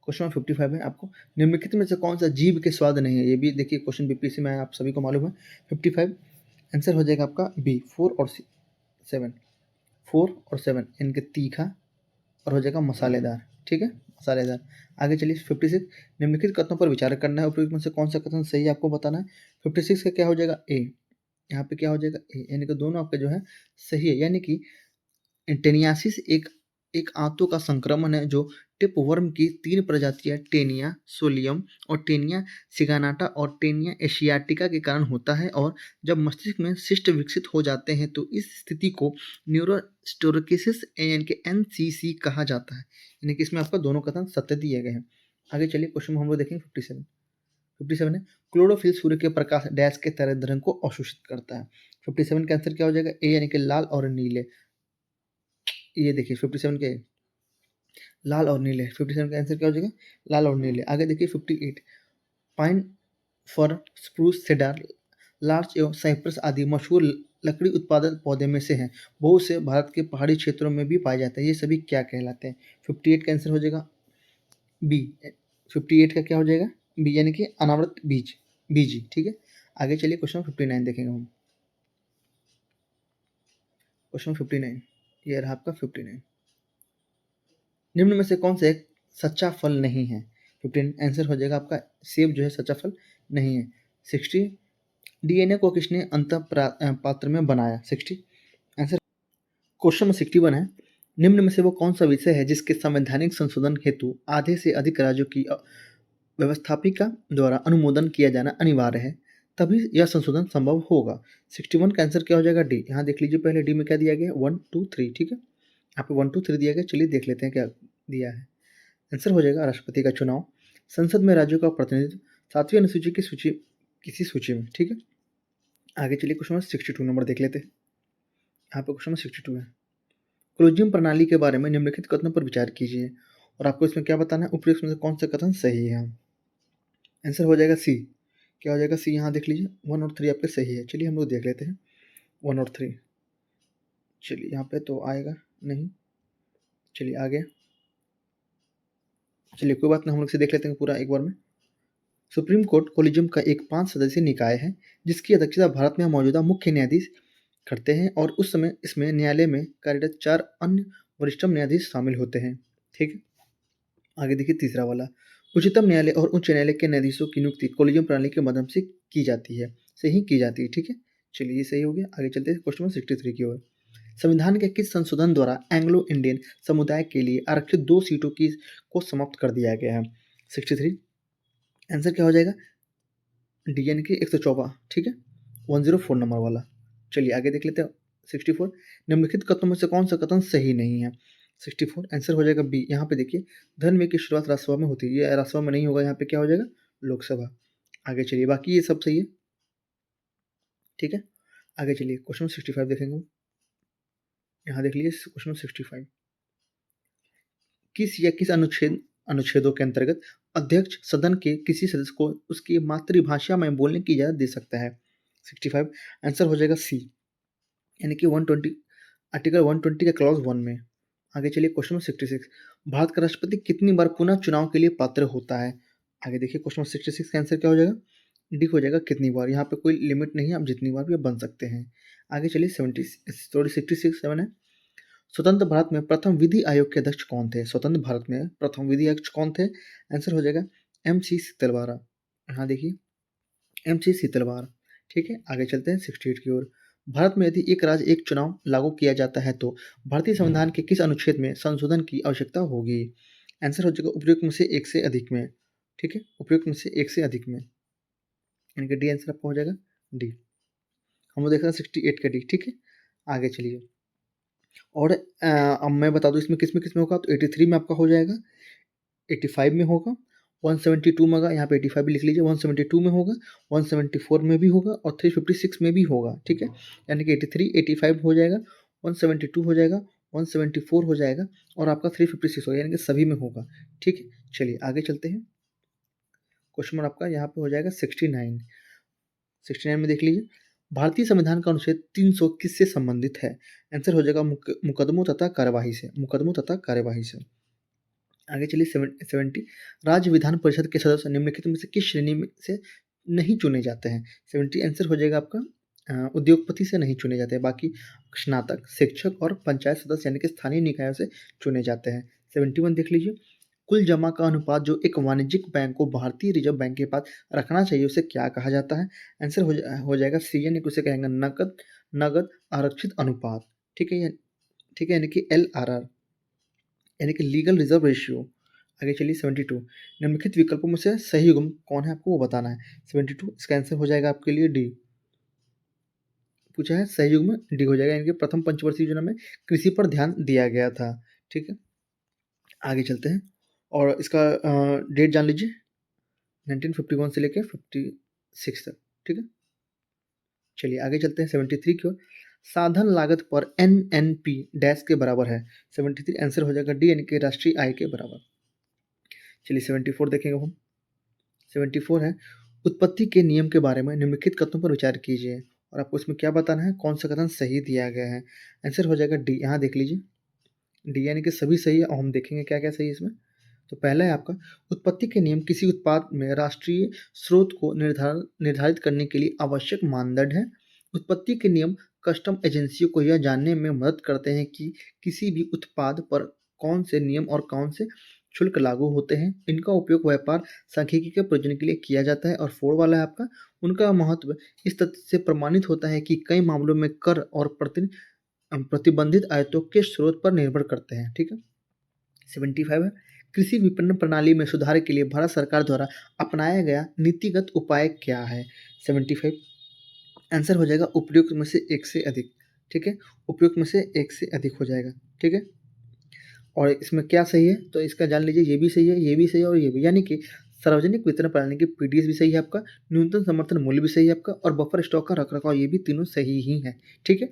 क्वेश्चन 55 है आपको, निम्नलिखित में से कौन सा जीव के स्वाद नहीं है? ये भी देखिए क्वेश्चन बीपीएससी में आप सभी को मालूम है। 55 आंसर हो जाएगा आपका बी, 4 और 7, 4 और 7, इनके तीखा, और हो जाएगा मसालेदार, ठीक है, मसालेदार। आगे चलिए 56, निम्नलिखित कथनों पर विचार करना है, उपयुक्त में से कौन सा कथन सही है आपको बताना है। 56 का क्या हो जाएगा ए, यहाँ पे क्या हो जाएगा ए, यानी कि दोनों आपके जो है सही है, यानी कि टेनियासिस एक एक आंतों का संक्रमण है जो टिपवर्म की 3 प्रजातियां टेनिया सोलियम और टेनिया सिगानाटा और टेनिया एशियाटिका के कारण होता है, और जब मस्तिष्क में शिस्ट विकसित हो जाते हैं तो इस स्थिति को न्यूरोस्टोरकिसिस यानी कि एनसीसी कहा जाता है, यानी कि इसमें आपका दोनों कथन सत्य दिए गए हैं। आगे चलिए क्वेश्चन हम लोग देखेंगे 57 है, क्लोरोफिल सूर्य के प्रकाश डैश के तरंग दैर्ध्य को अवशोषित करता है। 57 का आंसर क्या हो जाएगा ए, यानी कि लाल और नीले। ये देखिए 57 के लाल और नीले, 57 का आंसर क्या हो जाएगा लाल और नीले। आगे देखिए 58, पाइन फर स्प्रूस सेडार लार्च एवं साइप्रस आदि मशहूर लकड़ी उत्पादक पौधे में से हैं, बहुत से भारत के पहाड़ी क्षेत्रों में भी पाए जाते हैं, ये सभी क्या कहलाते हैं। 58 का आंसर हो जाएगा बी, 58 का क्या हो जाएगा बी, यानी कि अनावृत बीज, बीजी, ठीक है। आगे चलिए क्वेश्चन 59 देखेंगे हम। क्वेश्चन 59, ये रहा आपका 59, निम्न में से कौन सा एक सच्चा फल नहीं है। 15 आंसर हो जाएगा आपका सेब जो है सच्चा फल नहीं है। 60, डीएनए को किसने अंत पात्र में बनाया। 60 आंसर। क्वेश्चन में 61 है, निम्न में से वो कौन सा विषय है जिसके संवैधानिक संशोधन हेतु आधे से अधिक राज्यों की व्यवस्थापिका द्वारा अनुमोदन किया जाना अनिवार्य है, तभी यह संशोधन संभव होगा। 61 का आंसर क्या हो जाएगा डी। यहाँ देख लीजिए पहले डी में क्या दिया गया 1 2 3, ठीक है, यहाँ पे 1 2 3 दिया गया, चलिए देख लेते हैं क्या दिया है। आंसर हो जाएगा राष्ट्रपति का चुनाव, संसद में राज्यों का प्रतिनिधित्व, 7वीं अनुसूची की सूची किसी सूची में, ठीक है। आगे चलिए क्वेश्चन नंबर 62 नंबर देख लेते हैं। यहाँ पे क्वेश्चन नंबर 62 है, कोलोजियम प्रणाली के बारे में निम्नलिखित कथनों पर विचार कीजिए, और आपको इसमें क्या बताना है, उपयुक्त में से कौन सा कथन सही है। आंसर हो जाएगा सी, क्या हो जाएगा सी, यहाँ देख लीजिए 1 और 3 आपके सही है। चलिए हम लोग देख लेते हैं 1 और 3, चलिए यहाँ पे तो आएगा नहीं, चलिए आगे, चलिए कोई बात नहीं, हम लोग से देख लेते हैं पूरा एक बार में। सुप्रीम कोर्ट कोलिजियम का एक 5 सदस्यीय निकाय है जिसकी अध्यक्षता भारत में मौजूदा मुख्य न्यायाधीश करते हैं, और उस समय इसमें न्यायालय में कार्यरत 4 अन्य वरिष्ठतम न्यायाधीश शामिल होते हैं, ठीक है। आगे देखिए तीसरा वाला, उच्चतम न्यायालय और उच्च न्यायालय के न्यायाधीशों की नियुक्ति कोलिजियम प्रणाली के माध्यम से की जाती है, सही की जाती है, ठीक है। चलिए ये सही हो गया। आगे चलते हैं क्वेश्चन 63 की ओर, संविधान के किस संशोधन द्वारा एंग्लो इंडियन समुदाय के लिए आरक्षित 2 सीटों की को समाप्त कर दिया गया है। 63 आंसर क्या हो जाएगा डी, यानी कि 114, ठीक है, 104 नंबर वाला। चलिए आगे देख लेते हैं 64, निम्नलिखित कथनों में से कौन सा कथन सही नहीं है। 64 आंसर हो जाएगा बी। यहाँ पे देखिए धन व्यय की शुरुआत राज्यसभा में होती है, ये राज्यसभा में नहीं होगा, यहाँ पे क्या हो जाएगा लोकसभा। आगे चलिए बाकी ये सब सही है, ठीक है। आगे चलिए क्वेश्चन 65 देखेंगे, यहाँ देख लीजिए क्वेश्चन 65, किस या किस अनुच्छेदों के अंतर्गत अध्यक्ष सदन के किसी सदस्य को उसकी मातृभाषा में बोलने की इजाजत दे सकता है। 65 आंसर हो जाएगा सी, यानी कि 120 आर्टिकल 120 के क्लॉज 1 में। आगे चलिए क्वेश्चन 66, भारत का राष्ट्रपति कितनी बार पुनः चुनाव के लिए पात्र होता है। आगे देखिए क्वेश्चन 66 का आंसर क्या हो जाएगा डी हो जाएगा कितनी बार, यहाँ पे कोई लिमिट नहीं है, आप जितनी बार भी आप बन सकते हैं। आगे चलिए 67 है, स्वतंत्र भारत में प्रथम विधि आयोग के अध्यक्ष कौन थे। स्वतंत्र भारत में प्रथम विधि अध्यक्ष कौन थे, आंसर हो जाएगा MC सीतलवारा। यहाँ देखिए MC सीतलवार, ठीक है। आगे चलते हैं 68 की ओर, भारत में यदि एक राज्य एक चुनाव लागू किया जाता है तो भारतीय संविधान के किस अनुच्छेद में संशोधन की आवश्यकता होगी। आंसर हो जाएगा उपयुक्त में से एक से अधिक में, ठीक है, उपयुक्त में से एक से अधिक में, यानी कि डी आंसर आपका हो जाएगा डी। हम लोग देख रहे हैं 68 का डी, ठीक है। आगे चलिए, और अब मैं बता दूं इसमें किस में होगा, तो 83 में आपका हो जाएगा, 85 में होगा, 172 में होगा, यहाँ पे 85 भी लिख लीजिए, 172 में होगा, 174 में भी होगा और 356 में भी होगा, ठीक है। यानी कि 83 85 हो जाएगा, 172 हो जाएगा, 174 हो जाएगा और आपका 356 होगा, यानी कि सभी में होगा, ठीक है। चलिए आगे चलते हैं, क्वेश्चन नंबर आपका यहाँ पे हो जाएगा 69। 69 में देख लीजिए, भारतीय संविधान का अनुच्छेद 300 किससे संबंधित है। आंसर हो जाएगा मुकदमों तथा कार्यवाही से, मुकदमों तथा कार्यवाही से। आगे चलिए 70, राज्य विधान परिषद के सदस्य निम्नलिखित में से किस श्रेणी में से नहीं चुने जाते हैं। 70 आंसर हो जाएगा आपका उद्योगपति से नहीं चुने जाते, बाकी स्नातक, शिक्षक और पंचायत सदस्य यानी कि स्थानीय निकायों से चुने जाते हैं। 71 देख लीजिए, कुल जमा का अनुपात जो एक वाणिज्यिक बैंक को भारतीय रिजर्व बैंक के पास रखना चाहिए उसे क्या कहा जाता है? आंसर हो जाएगा सी, यानी कि उसे कहेंगे नकद नकद आरक्षित अनुपात। ठीक है, ठीक है, यानी कि LRR, यानी कि लीगल रिजर्व रेशियो। आगे चलिए 72, निम्नलिखित विकल्पों में से सही युग्म कौन है आपको वो बताना है। 72 इसका आंसर हो जाएगा आपके लिए डी। पूछा है सही युग्म डी हो जाएगा, यानी कि प्रथम पंचवर्षीय योजना में कृषि पर ध्यान दिया गया था। ठीक है, आगे चलते हैं और इसका डेट जान लीजिए, 1951 से लेकर 56 तक। ठीक है, चलिए आगे चलते हैं 73 की ओर। साधन लागत पर NNP डैश के बराबर है। 73 आंसर हो जाएगा डी, यानी कि राष्ट्रीय आय के बराबर। चलिए 74 देखेंगे हम। 74 है, उत्पत्ति के नियम के बारे में निम्नलिखित कथनों पर विचार कीजिए, और आपको इसमें क्या बताना है, कौन सा कथन सही दिया गया है। आंसर हो जाएगा डी, यहाँ देख लीजिए, डी यानी कि सभी सही है और हम देखेंगे क्या क्या सही है इसमें। तो पहला है आपका, उत्पत्ति के नियम किसी उत्पाद में राष्ट्रीय स्रोत को निर्धारित करने के लिए आवश्यक मानदंड है। उत्पत्ति के नियम कस्टम एजेंसियों को यह जानने में मदद करते हैं कि किसी भी उत्पाद पर कौन से नियम और कौन से शुल्क लागू होते हैं। इनका उपयोग व्यापार सांख्यिकी के प्रयोजन के लिए किया जाता है। और 4 वाला है आपका, उनका महत्व इस तथ्य से प्रमाणित होता है कि कई मामलों में कर और प्रतिबंधित आयतों के स्रोत पर निर्भर करते हैं। ठीक है, 75 है, कृषि विपणन प्रणाली में सुधार के लिए भारत सरकार द्वारा अपनाया गया नीतिगत उपाय क्या है। 75 आंसर हो जाएगा उपयुक्त में से एक से अधिक। ठीक है, उपयुक्त में से एक से अधिक हो जाएगा। ठीक है, और इसमें क्या सही है, तो इसका जान लीजिए, ये भी सही है, ये भी सही है और ये भी, यानी कि सार्वजनिक वितरण प्रणाली की PDS भी सही है आपका, न्यूनतम समर्थन मूल्य भी सही है आपका, और बफर स्टॉक का रखरखाव ये भी तीनों सही ही है। ठीक है,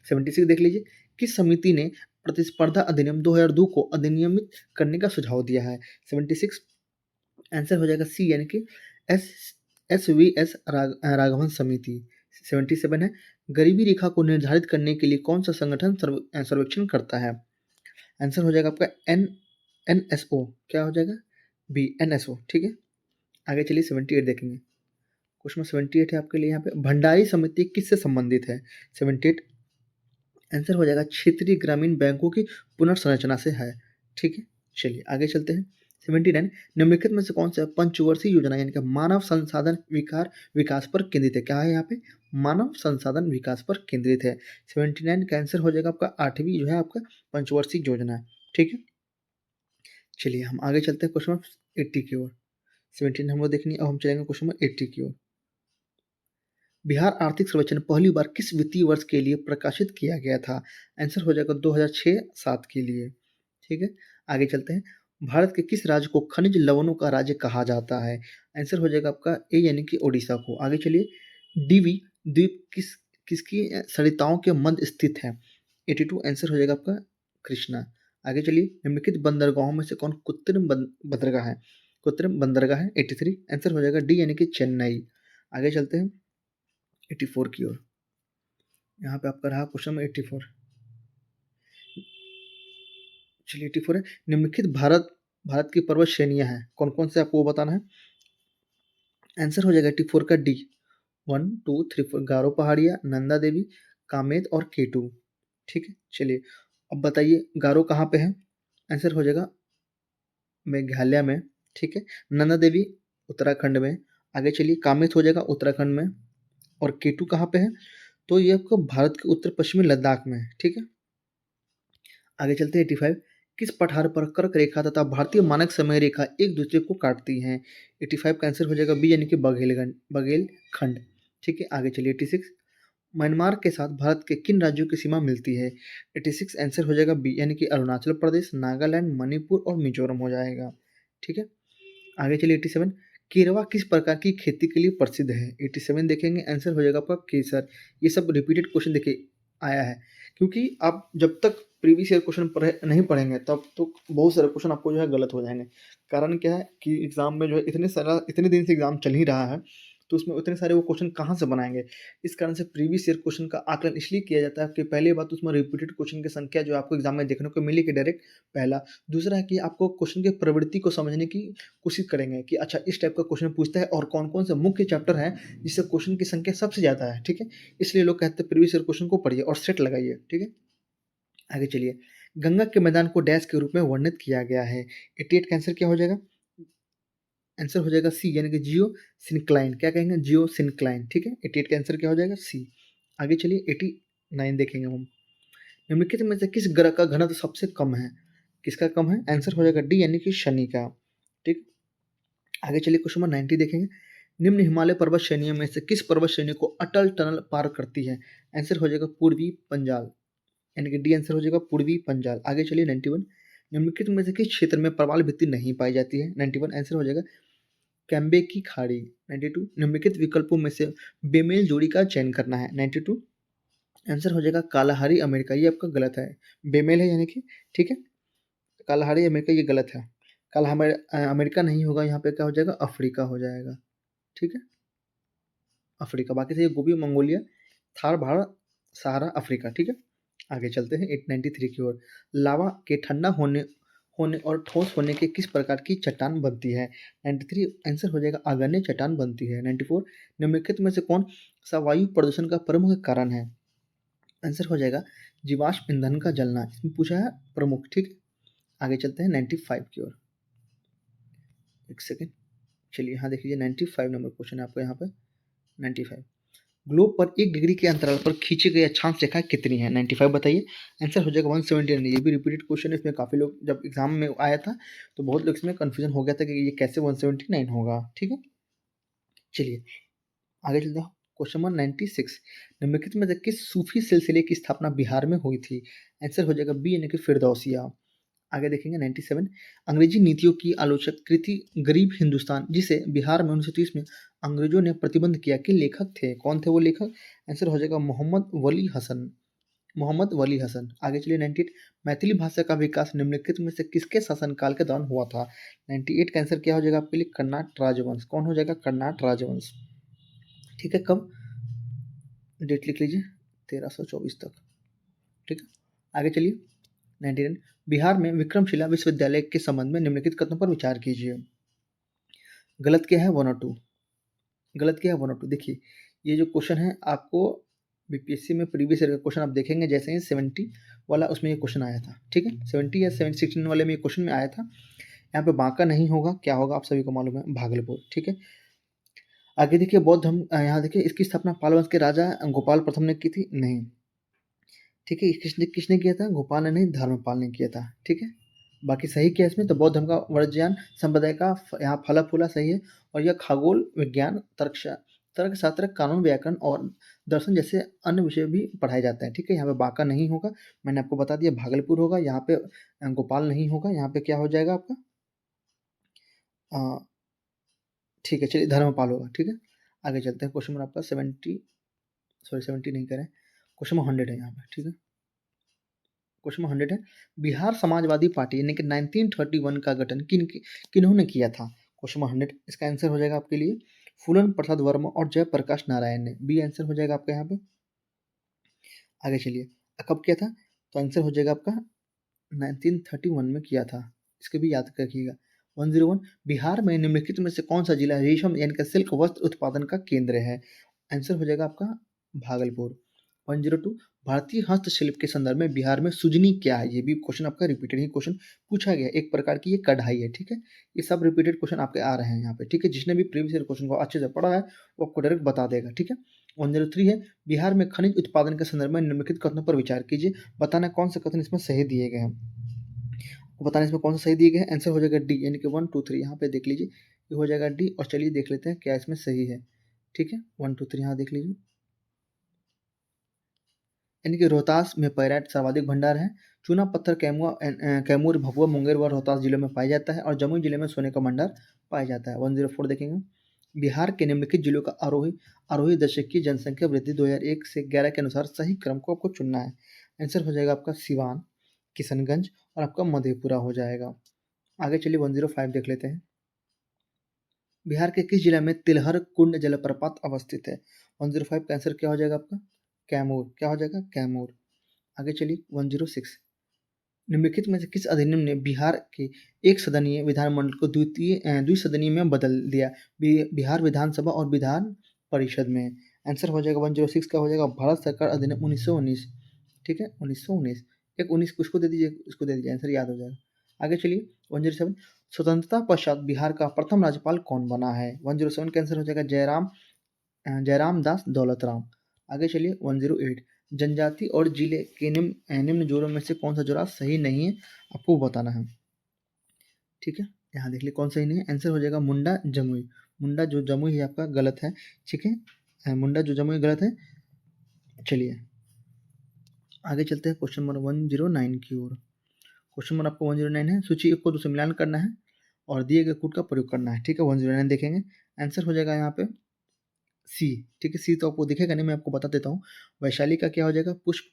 76 देख लीजिए, किस समिति ने प्रतिस्पर्धा अधिनियम 2002 को अधिनियमित करने का सुझाव दिया है। 76 आंसर हो जाएगा सी, यानी कि SVS राघवन समिति। 77 है, गरीबी रेखा को निर्धारित करने के लिए कौन सा संगठन सर्वेक्षण करता है। आंसर हो जाएगा आपका NSO, क्या हो जाएगा बी, NSO। ठीक है, आगे चलिए 78 देखेंगे। क्वेश्चन 78 है आपके लिए, यहाँ पे भंडारी समिति किससे संबंधित है। 78 आंसर हो जाएगा क्षेत्रीय ग्रामीण बैंकों की पुनर्संरचना से है। ठीक है, चलिए आगे चलते हैं। 79, निम्नलिखित में से कौन सा पंचवर्षीय योजना यानी कि मानव संसाधन विकास पर केंद्रित है। क्या है यहाँ पे, मानव संसाधन विकास पर केंद्रित है। 79 का आंसर हो जाएगा आपका 8वीं जो है आपका पंचवर्षीय योजना है। ठीक है, चलिए हम आगे चलते हैं क्वेश्चन 80 की ओर। 17 हम लोग देखनी, अब हम चलेंगे क्वेश्चन 80 की ओर। बिहार आर्थिक सर्वेक्षण पहली बार किस वित्तीय वर्ष के लिए प्रकाशित किया गया था। आंसर हो जाएगा 2006-07 के लिए। ठीक है, आगे चलते हैं। भारत के किस राज्य को खनिज लवणों का राज्य कहा जाता है। आंसर हो जाएगा आपका ए, यानी कि ओडिशा को। आगे चलिए, डीवी द्वीप किसकी सरिताओं के मध्य स्थित है। 82 आंसर हो जाएगा आपका कृष्णा। आगे चलिए, निम्नलिखित बंदरगाहों में से कौन कृत्रिम बंदरगाह है। कृत्रिम बंदरगाह है 83, आंसर हो जाएगा डी, यानी कि चेन्नई। आगे चलते हैं 84 की ओर। यहाँ पे आपका रहा क्वेश्चन नंबर 84। चलिए 84 है, निम्नलिखित भारत की पर्वत श्रेणियां हैं, कौन कौन से आपको वो बताना है। आंसर हो जाएगा 84 का डी, 1 2 3 4, गारो पहाड़िया, नंदा देवी, कामेत और केटू। ठीक है, चलिए अब बताइए गारो कहाँ पे है। आंसर हो जाएगा मेघालय में। ठीक है, नंदा देवी उत्तराखंड में। आगे चलिए, कामेत हो जाएगा उत्तराखंड में, और केटू कहाँ पे है, तो ये आपको भारत के उत्तर पश्चिमी लद्दाख में है। ठीक है, आगे चलते हैं 85, किस पठार पर कर्क रेखा तथा भारतीय मानक समय रेखा एक दूसरे को काटती हैं। 85 का आंसर हो जाएगा बी, यानी कि बघेलखंड। ठीक है, आगे चलिए 86, म्यांमार के साथ भारत के किन राज्यों की सीमा मिलती है। 86 आंसर हो जाएगा बी, यानी कि अरुणाचल प्रदेश, नागालैंड, मणिपुर और मिजोरम हो जाएगा। ठीक है, आगे चलिए 87, केरवा किस प्रकार की खेती के लिए प्रसिद्ध है। 87 देखेंगे, आंसर हो जाएगा आपका केसर। ये सब रिपीटेड क्वेश्चन देखिए आया है, क्योंकि आप जब तक प्रीवियस ईयर क्वेश्चन नहीं पढ़ेंगे तब तो बहुत सारे क्वेश्चन आपको जो है गलत हो जाएंगे। कारण क्या है कि एग्जाम में जो है इतने दिन से एग्जाम चल ही रहा है, तो उसमें उतने सारे वो क्वेश्चन कहाँ से बनाएंगे। इस कारण से प्रीवियस ईयर क्वेश्चन का आकलन इसलिए किया जाता है कि पहली बात उसमें रिपीटेड क्वेश्चन की संख्या जो आपको एग्जाम में देखने को मिली कि डायरेक्ट पहला। दूसरा है कि आपको क्वेश्चन की प्रवृत्ति को समझने की कोशिश करेंगे कि अच्छा इस टाइप का क्वेश्चन पूछता है और कौन कौन से मुख्य चैप्टर हैं जिससे क्वेश्चन की संख्या सबसे ज़्यादा है, ठीक है। इसलिए लोग कहते हैं प्रीवियस ईयर क्वेश्चन को पढ़िए और सेट लगाइए, ठीक है। आगे चलिए, गंगा के मैदान को डैश के रूप में वर्णित किया गया है। 88 का आंसर क्या हो जाएगा? आंसर हो जाएगा सी, यानी कि जियो सिंक्लाइन। क्या कहेंगे? जियो सिंक्लाइन, ठीक है। 88 का आंसर क्या हो जाएगा? सी। आगे चलिए 89 देखेंगे हम। निम्नलिखित में से किस ग्रह का घनत्व सबसे कम है? किसका कम है? आंसर हो जाएगा डी, यानी कि शनि का, ठीक। आगे चलिए क्वेश्चन नंबर 90 देखेंगे। निम्न हिमालय पर्वत श्रेणियों में से किस पर्वत श्रेणी को अटल टनल पार करती है? आंसर हो जाएगा पूर्वी पंजाल, यानी कि डी आंसर हो जाएगा पूर्वी पंजाल। आगे चलिए 91। निम्नलिखित में से किस क्षेत्र में प्रवाल भित्ति नहीं पाई जाती है? 91 आंसर हो जाएगा कैम्बे की खाड़ी। 92। निम्नलिखित विकल्पों में से बेमेल जोड़ी का चयन करना है। 92 आंसर हो जाएगा कालाहारी अमेरिका। ये आपका गलत है, बेमेल है यानी कि, ठीक है। कालाहारी अमेरिका ये गलत है। अमेरिका नहीं होगा, यहाँ पे क्या हो जाएगा? अफ्रीका हो जाएगा, ठीक है। अफ्रीका, बाकी से ये गोबी मंगोलिया, थार भारत, सहारा अफ्रीका, ठीक है। आगे चलते हैं 893 की ओर। लावा के ठंडा होने होने और ठोस होने के किस प्रकार की चट्टान बनती है? 93 आंसर हो जाएगा आग्नेय चट्टान बनती है। 94 निम्नलिखित में से कौन सा वायु प्रदूषण का प्रमुख कारण है? आंसर हो जाएगा जीवाश्म ईंधन का जलना, इसमें पूछा है प्रमुख, ठीक है। आगे चलते हैं 95 की ओर। एक सेकेंड, चलिए यहाँ देख लीजिए 95 नंबर क्वेश्चन है आपको यहाँ पे। 95 ग्लोब पर 1 डिग्री के अंतराल पर खींची गई अक्षांश रेखाएं कितनी है? 95 बताइए। आंसर हो जाएगा 179। ये भी रिपीटेड क्वेश्चन है, इसमें काफ़ी लोग जब एग्जाम में आया था तो बहुत लोग इसमें कन्फ्यूजन हो गया था कि ये कैसे 179 होगा, ठीक है। चलिए आगे चलते हैं क्वेश्चन नंबर 96। निम्नलिखित में से किस सूफी सिलसिले की स्थापना बिहार में हुई थी? आंसर हो जाएगा बी, यानी कि फिरदौसिया। आगे देखेंगे 97। अंग्रेजी नीतियों की आलोचक कृति गरीब हिंदुस्तान, जिसे बिहार में 1930 में अंग्रेजों ने प्रतिबंध किया, के लेखक थे? कौन थे वो लेखक? आंसर हो जाएगा मोहम्मद वली हसन। मोहम्मद वली हसन। आगे चलिए 98। मैथिली भाषा का विकास निम्नलिखित में से किसके शासनकाल के दौरान हुआ था? 98 का आंसर क्या हो जाएगा आपके लिए? कर्नाट राजवंश। कौन हो जाएगा? कर्नाट राजवंश, ठीक है। कब? डेट लिख लीजिए, 1324 तक, ठीक है। आगे चलिए 99। बिहार में विक्रमशिला विश्वविद्यालय के संबंध में निम्नलिखित कथनों पर विचार कीजिए। गलत क्या है? 1 और 2। गलत क्या है? 1 और 2। देखिए ये जो क्वेश्चन है आपको बीपीएससी में प्रीवियस ईयर का क्वेश्चन आप देखेंगे, जैसे ही 70 वाला उसमें ये क्वेश्चन आया था, ठीक है। 70 या 716 वाले में ये क्वेश्चन में आया था। यहाँ पे बांका नहीं होगा, क्या होगा आप सभी को मालूम है? भागलपुर, ठीक है। आगे देखिए बौद्ध धर्म, यहाँ देखिए इसकी स्थापना पाल वंश के राजा गोपाल प्रथम ने की थी? नहीं, ठीक है। किसने किसने किया था? गोपाल ने नहीं, धर्मपाल ने किया था, ठीक है। बाकी सही क्या है इसमें? तो बौद्ध धर्म का वर्ज्यान संप्रदाय का यहाँ फला फूला सही है। और यह खगोल विज्ञान, तर्कशास्त्र, कानून, व्याकरण और दर्शन जैसे अन्य विषय भी पढ़ाए जाते हैं, ठीक है। यहाँ पे बांका नहीं होगा, मैंने आपको बता दिया। भागलपुर होगा, यहाँ पे गोपाल नहीं होगा, यहाँ पे क्या हो जाएगा आपका? ठीक है, चलिए धर्मपाल होगा, ठीक है। आगे चलते हैं क्वेश्चन नंबर आपका 70, सॉरी 70 नहीं करें, क्वेश्चन नंबर 100 है यहाँ पे, ठीक है। क्वेश्चन नंबर 100 है, बिहार समाजवादी पार्टी यानी कि 1931 का गठन किन्होंने किया था? क्वेश्चन नंबर 100, इसका आंसर हो जाएगा आपके लिए फूलन प्रसाद वर्मा और जयप्रकाश नारायण ने। बी आंसर हो जाएगा आपका यहाँ पे। आगे चलिए, कब किया था? तो आंसर हो जाएगा आपका 1931 में किया था, इसको भी याद रखिएगा। 101। बिहार में निम्नलिखित में से कौन सा जिला रेशम यानी कि सिल्क वस्त्र उत्पादन का केंद्र है? आंसर हो जाएगा आपका भागलपुर। 102। भारतीय हस्तशिल्प के संदर्भ में बिहार में सुजनी क्या है? ये भी क्वेश्चन आपका रिपीटेड ही क्वेश्चन पूछा गया, एक प्रकार की ये कढ़ाई है, ठीक है। ये सब रिपीटेड क्वेश्चन आपके आ रहे हैं यहाँ पे, ठीक है। जिसने भी प्रीवियस ईयर क्वेश्चन को अच्छे से पढ़ा है वो आपको डायरेक्ट बता देगा, ठीक है। 103 है, बिहार में खनिज उत्पादन के संदर्भ में निम्नलिखित कथनों पर विचार कीजिए, बताना कौन सा कथन इसमें सही दिए गए हैं। आपको बताना इसमें कौन सा सही दिए गए हैं। आंसर हो जाएगा डी, यानी कि 1 2 3 यहाँ पे देख लीजिए, ये हो जाएगा डी। और चलिए देख लेते हैं क्या इसमें सही है, ठीक है। 1 2 3 यहाँ देख लीजिए, यानी कि रोहतास में पैराइट सर्वाधिक भंडार है। चूना पत्थर कैमूर, भभुआ, मुंगेर व रोहतास जिलों में पाया जाता है और जमुई जिले में सोने का भंडार पाया जाता है। 104 देखेंगे, बिहार के निम्नलिखित जिलों का आरोही आरोही दशक की जनसंख्या वृद्धि 2001 से 11 के अनुसार सही क्रम को आपको चुनना है। आंसर हो जाएगा आपका सिवान, किशनगंज और आपका मधेपुरा हो जाएगा। आगे चलिए 105 देख लेते हैं। बिहार के किस जिला में तिलहर कुंड जलप्रपात अवस्थित है? 105 का आंसर क्या हो जाएगा आपका? कैमूर। क्या हो जाएगा? कैमूर। आगे चलिए 106। निम्नलिखित में से किस अधिनियम ने बिहार के एक सदनीय विधानमंडल को द्विसदनीय में बदल दिया? बिहार विधानसभा और विधान परिषद में। आंसर हो जाएगा 106 का हो जाएगा भारत सरकार अधिनियम 1919। ठीक है, 1919। एक 19 उसको दे दीजिए, इसको दे दीजिए, आंसर याद हो जाएगा। आगे चलिए 107। स्वतंत्रता पश्चात बिहार का प्रथम राज्यपाल कौन बना है? 107 का आंसर हो जाएगा जयराम दास दौलत राम। आगे चलिए 108। जनजाति और जिले के निम्न जोड़ों में से कौन सा जोड़ा सही नहीं है, आपको बताना है। ठीक है, यहाँ देख लीजिए कौन सही नहीं है। आंसर हो जाएगा मुंडा जमुई। मुंडा जो जमुई है आपका गलत है। ठीक है, मुंडा जो जमुई गलत है। चलिए आगे चलते हैं क्वेश्चन नंबर 109 की ओर। क्वेश्चन नंबर आपको 109 है। सूची एक को दूसरे मिलान करना है और दिए गए कोड का प्रयोग करना है। ठीक है, 109 देखेंगे। आंसर हो जाएगा यहाँ पे सी। ठीक है, सी तो आपको दिखेगा नहीं, मैं आपको बता देता हूँ। वैशाली का क्या हो जाएगा? पुष्प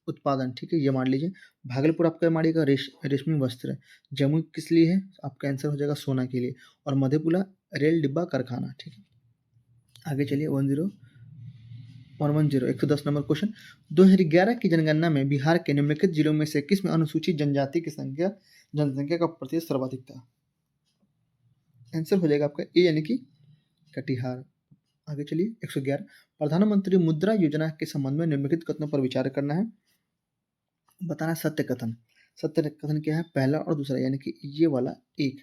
उत्पादन। ठीक है, ये मान लीजिए। भागलपुर आपका मारिएगा रेशमी वस्त्र। जमुई किस लिए है? आपका आंसर हो जाएगा सोना के लिए। और मधेपुरा रेल डिब्बा कारखाना। ठीक है, आगे चलिए 110 नंबर क्वेश्चन। 2011 की जनगणना में बिहार के निम्नलिखित जिलों में से किस में अनुसूचित जनजाति की जनसंख्या का प्रतिशत सर्वाधिक था? आंसर हो जाएगा आपका ए यानी कि कटिहार। आगे चलिए 111। प्रधानमंत्री मुद्रा योजना के संबंध में निम्नलिखित कथनों पर विचार करना है। बताना सत्य कथन। सत्य कथन क्या है? पहला और दूसरा यानी कि ये वाला एक।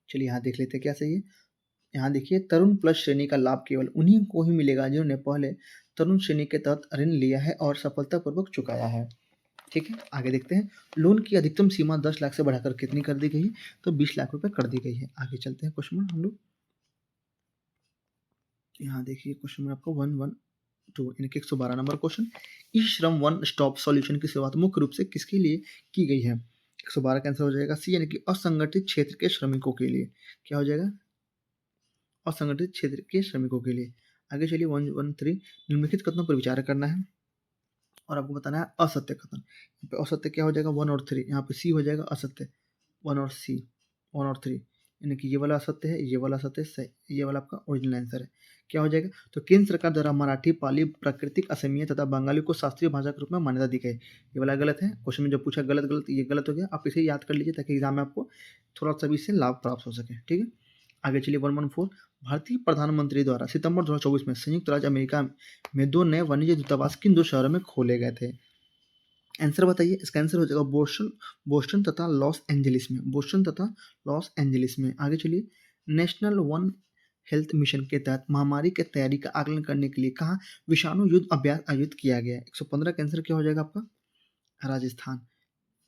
चलिए यहाँ देख लेते हैं क्या सही है। यहाँ देखिए, तरुण प्लस श्रेणी का लाभ केवल उन्हीं को ही मिलेगा जिन्होंने पहले तरुण श्रेणी के तहत ऋण लिया है और सफलतापूर्वक चुकाया है। ठीक है, आगे देखते हैं। लोन की अधिकतम सीमा 10 लाख से बढ़ाकर कितनी कर दी गई है? तो 20 लाख रुपए कर दी गई है। आगे चलते हैं क्वेश्चन हम लोग। यहाँ देखिए क्वेश्चन में आपको 112 यानी कि 112 नंबर क्वेश्चन। ई श्रम वन स्टॉप सॉल्यूशन की शुरुआत मुख्य रूप से किसके लिए की गई है? 112 का आंसर हो जाएगा सी यानी कि असंगठित क्षेत्र के श्रमिकों के लिए। क्या हो जाएगा? असंगठित क्षेत्र के श्रमिकों के लिए। आगे चलिए 113। निम्नलिखित कथनों पर विचार करना है और आपको बताना है असत्य कथन। यहाँ पे असत्य क्या हो जाएगा? 1 और 3। यहाँ पे सी हो जाएगा असत्य। 1 और सी, 1 और 3 यानी कि ये वाला असत्य है, ये वाला असत्य है, ये वाला आपका ओरिजिनल आंसर है। क्या हो जाएगा? तो केंद्र सरकार द्वारा मराठी, पाली, प्राकृतिक, असमिया तथा बंगाली को शास्त्रीय भाषा के रूप में मान्यता दी गई। ये वाला गलत है। क्वेश्चन में जो पूछा गलत गलत, ये गलत हो गया। आप इसे याद कर लीजिए ताकि एग्जाम में आपको थोड़ा सा भी इससे लाभ प्राप्त हो सके। ठीक है, आगे चलिए 114। भारतीय प्रधानमंत्री द्वारा सितंबर 2024 में संयुक्त राज्य अमेरिका में 2 नए वाणिज्य दूतावास किन 2 शहरों में खोले गए थे? आंसर बताइए। इसका आंसर हो जाएगा बोस्टन तथा लॉस एंजलिस में। बोस्टन तथा लॉस एंजलिस में। आगे चलिए। नेशनल वन हेल्थ मिशन के तहत महामारी की तैयारी का आकलन करने के लिए कहाँ विषाणु युद्ध अभ्यास आयोजित किया गया? 115 का आंसर क्या हो जाएगा आपका? राजस्थान।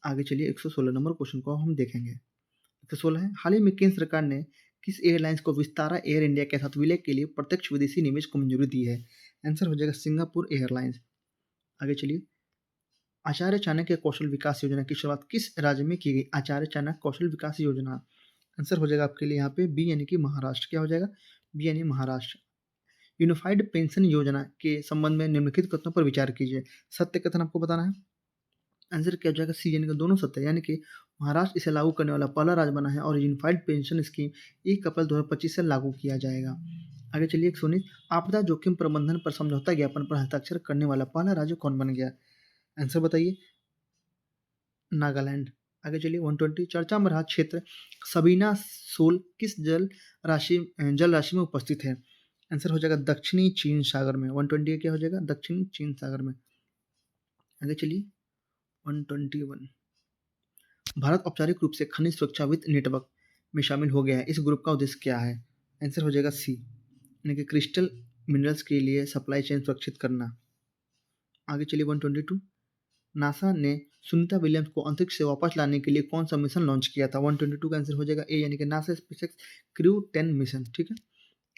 आगे चलिए 116 नंबर क्वेश्चन को हम देखेंगे। 116 है। हाल ही में केंद्र सरकार ने किस एयरलाइंस को विस्तारा एयर इंडिया के साथ विलय के लिए प्रत्यक्ष विदेशी निवेश को मंजूरी दी है? आंसर हो जाएगा सिंगापुर एयरलाइंस। आगे चलिए। आचार्य चाणक्य कौशल विकास योजना की शुरुआत किस राज्य में की गई? आचार्य चाणक्य कौशल विकास योजना। आंसर हो जाएगा आपके लिए यहाँ पे बी यानी कि महाराष्ट्र। क्या हो जाएगा? बी यानी महाराष्ट्र। यूनिफाइड पेंशन योजना के संबंध में निम्नलिखित कथनों पर विचार कीजिए। सत्य कथन आपको बताना है। आंसर क्या हो जाएगा? सी यानी कि दोनों सत्य, यानी कि महाराष्ट्र इसे लागू करने वाला पहला राज्य बना है और यूनिफाइड पेंशन स्कीम 1 अप्रैल 2025 से लागू किया जाएगा। आगे चलिए 119। आपदा जोखिम प्रबंधन पर समझौता ज्ञापन पर हस्ताक्षर करने वाला पहला राज्य कौन बन गया? आंसर बताइए। नागालैंड। आगे चलिए 120। चर्चा में रहा क्षेत्र सबीना सोल किस जल राशि में उपस्थित है? आंसर हो जाएगा दक्षिणी चीन सागर में। 120 क्या हो जाएगा? दक्षिणी चीन सागर में। आगे चलिए 121। भारत औपचारिक रूप से खनिज सुरक्षा वित्त नेटवर्क में शामिल हो गया है। इस ग्रुप का उद्देश्य क्या है? आंसर हो जाएगा सी यानी कि क्रिस्टल मिनरल्स के लिए सप्लाई चेन सुरक्षित करना। आगे चलिए 122। नासा ने सुनीता विलियम्स को अंतरिक्ष से वापस लाने के लिए कौन सा मिशन लॉन्च किया था? 122 का आंसर हो जाएगा ए यानी कि नासा स्पेसएक्स क्रू 10 मिशन। ठीक है,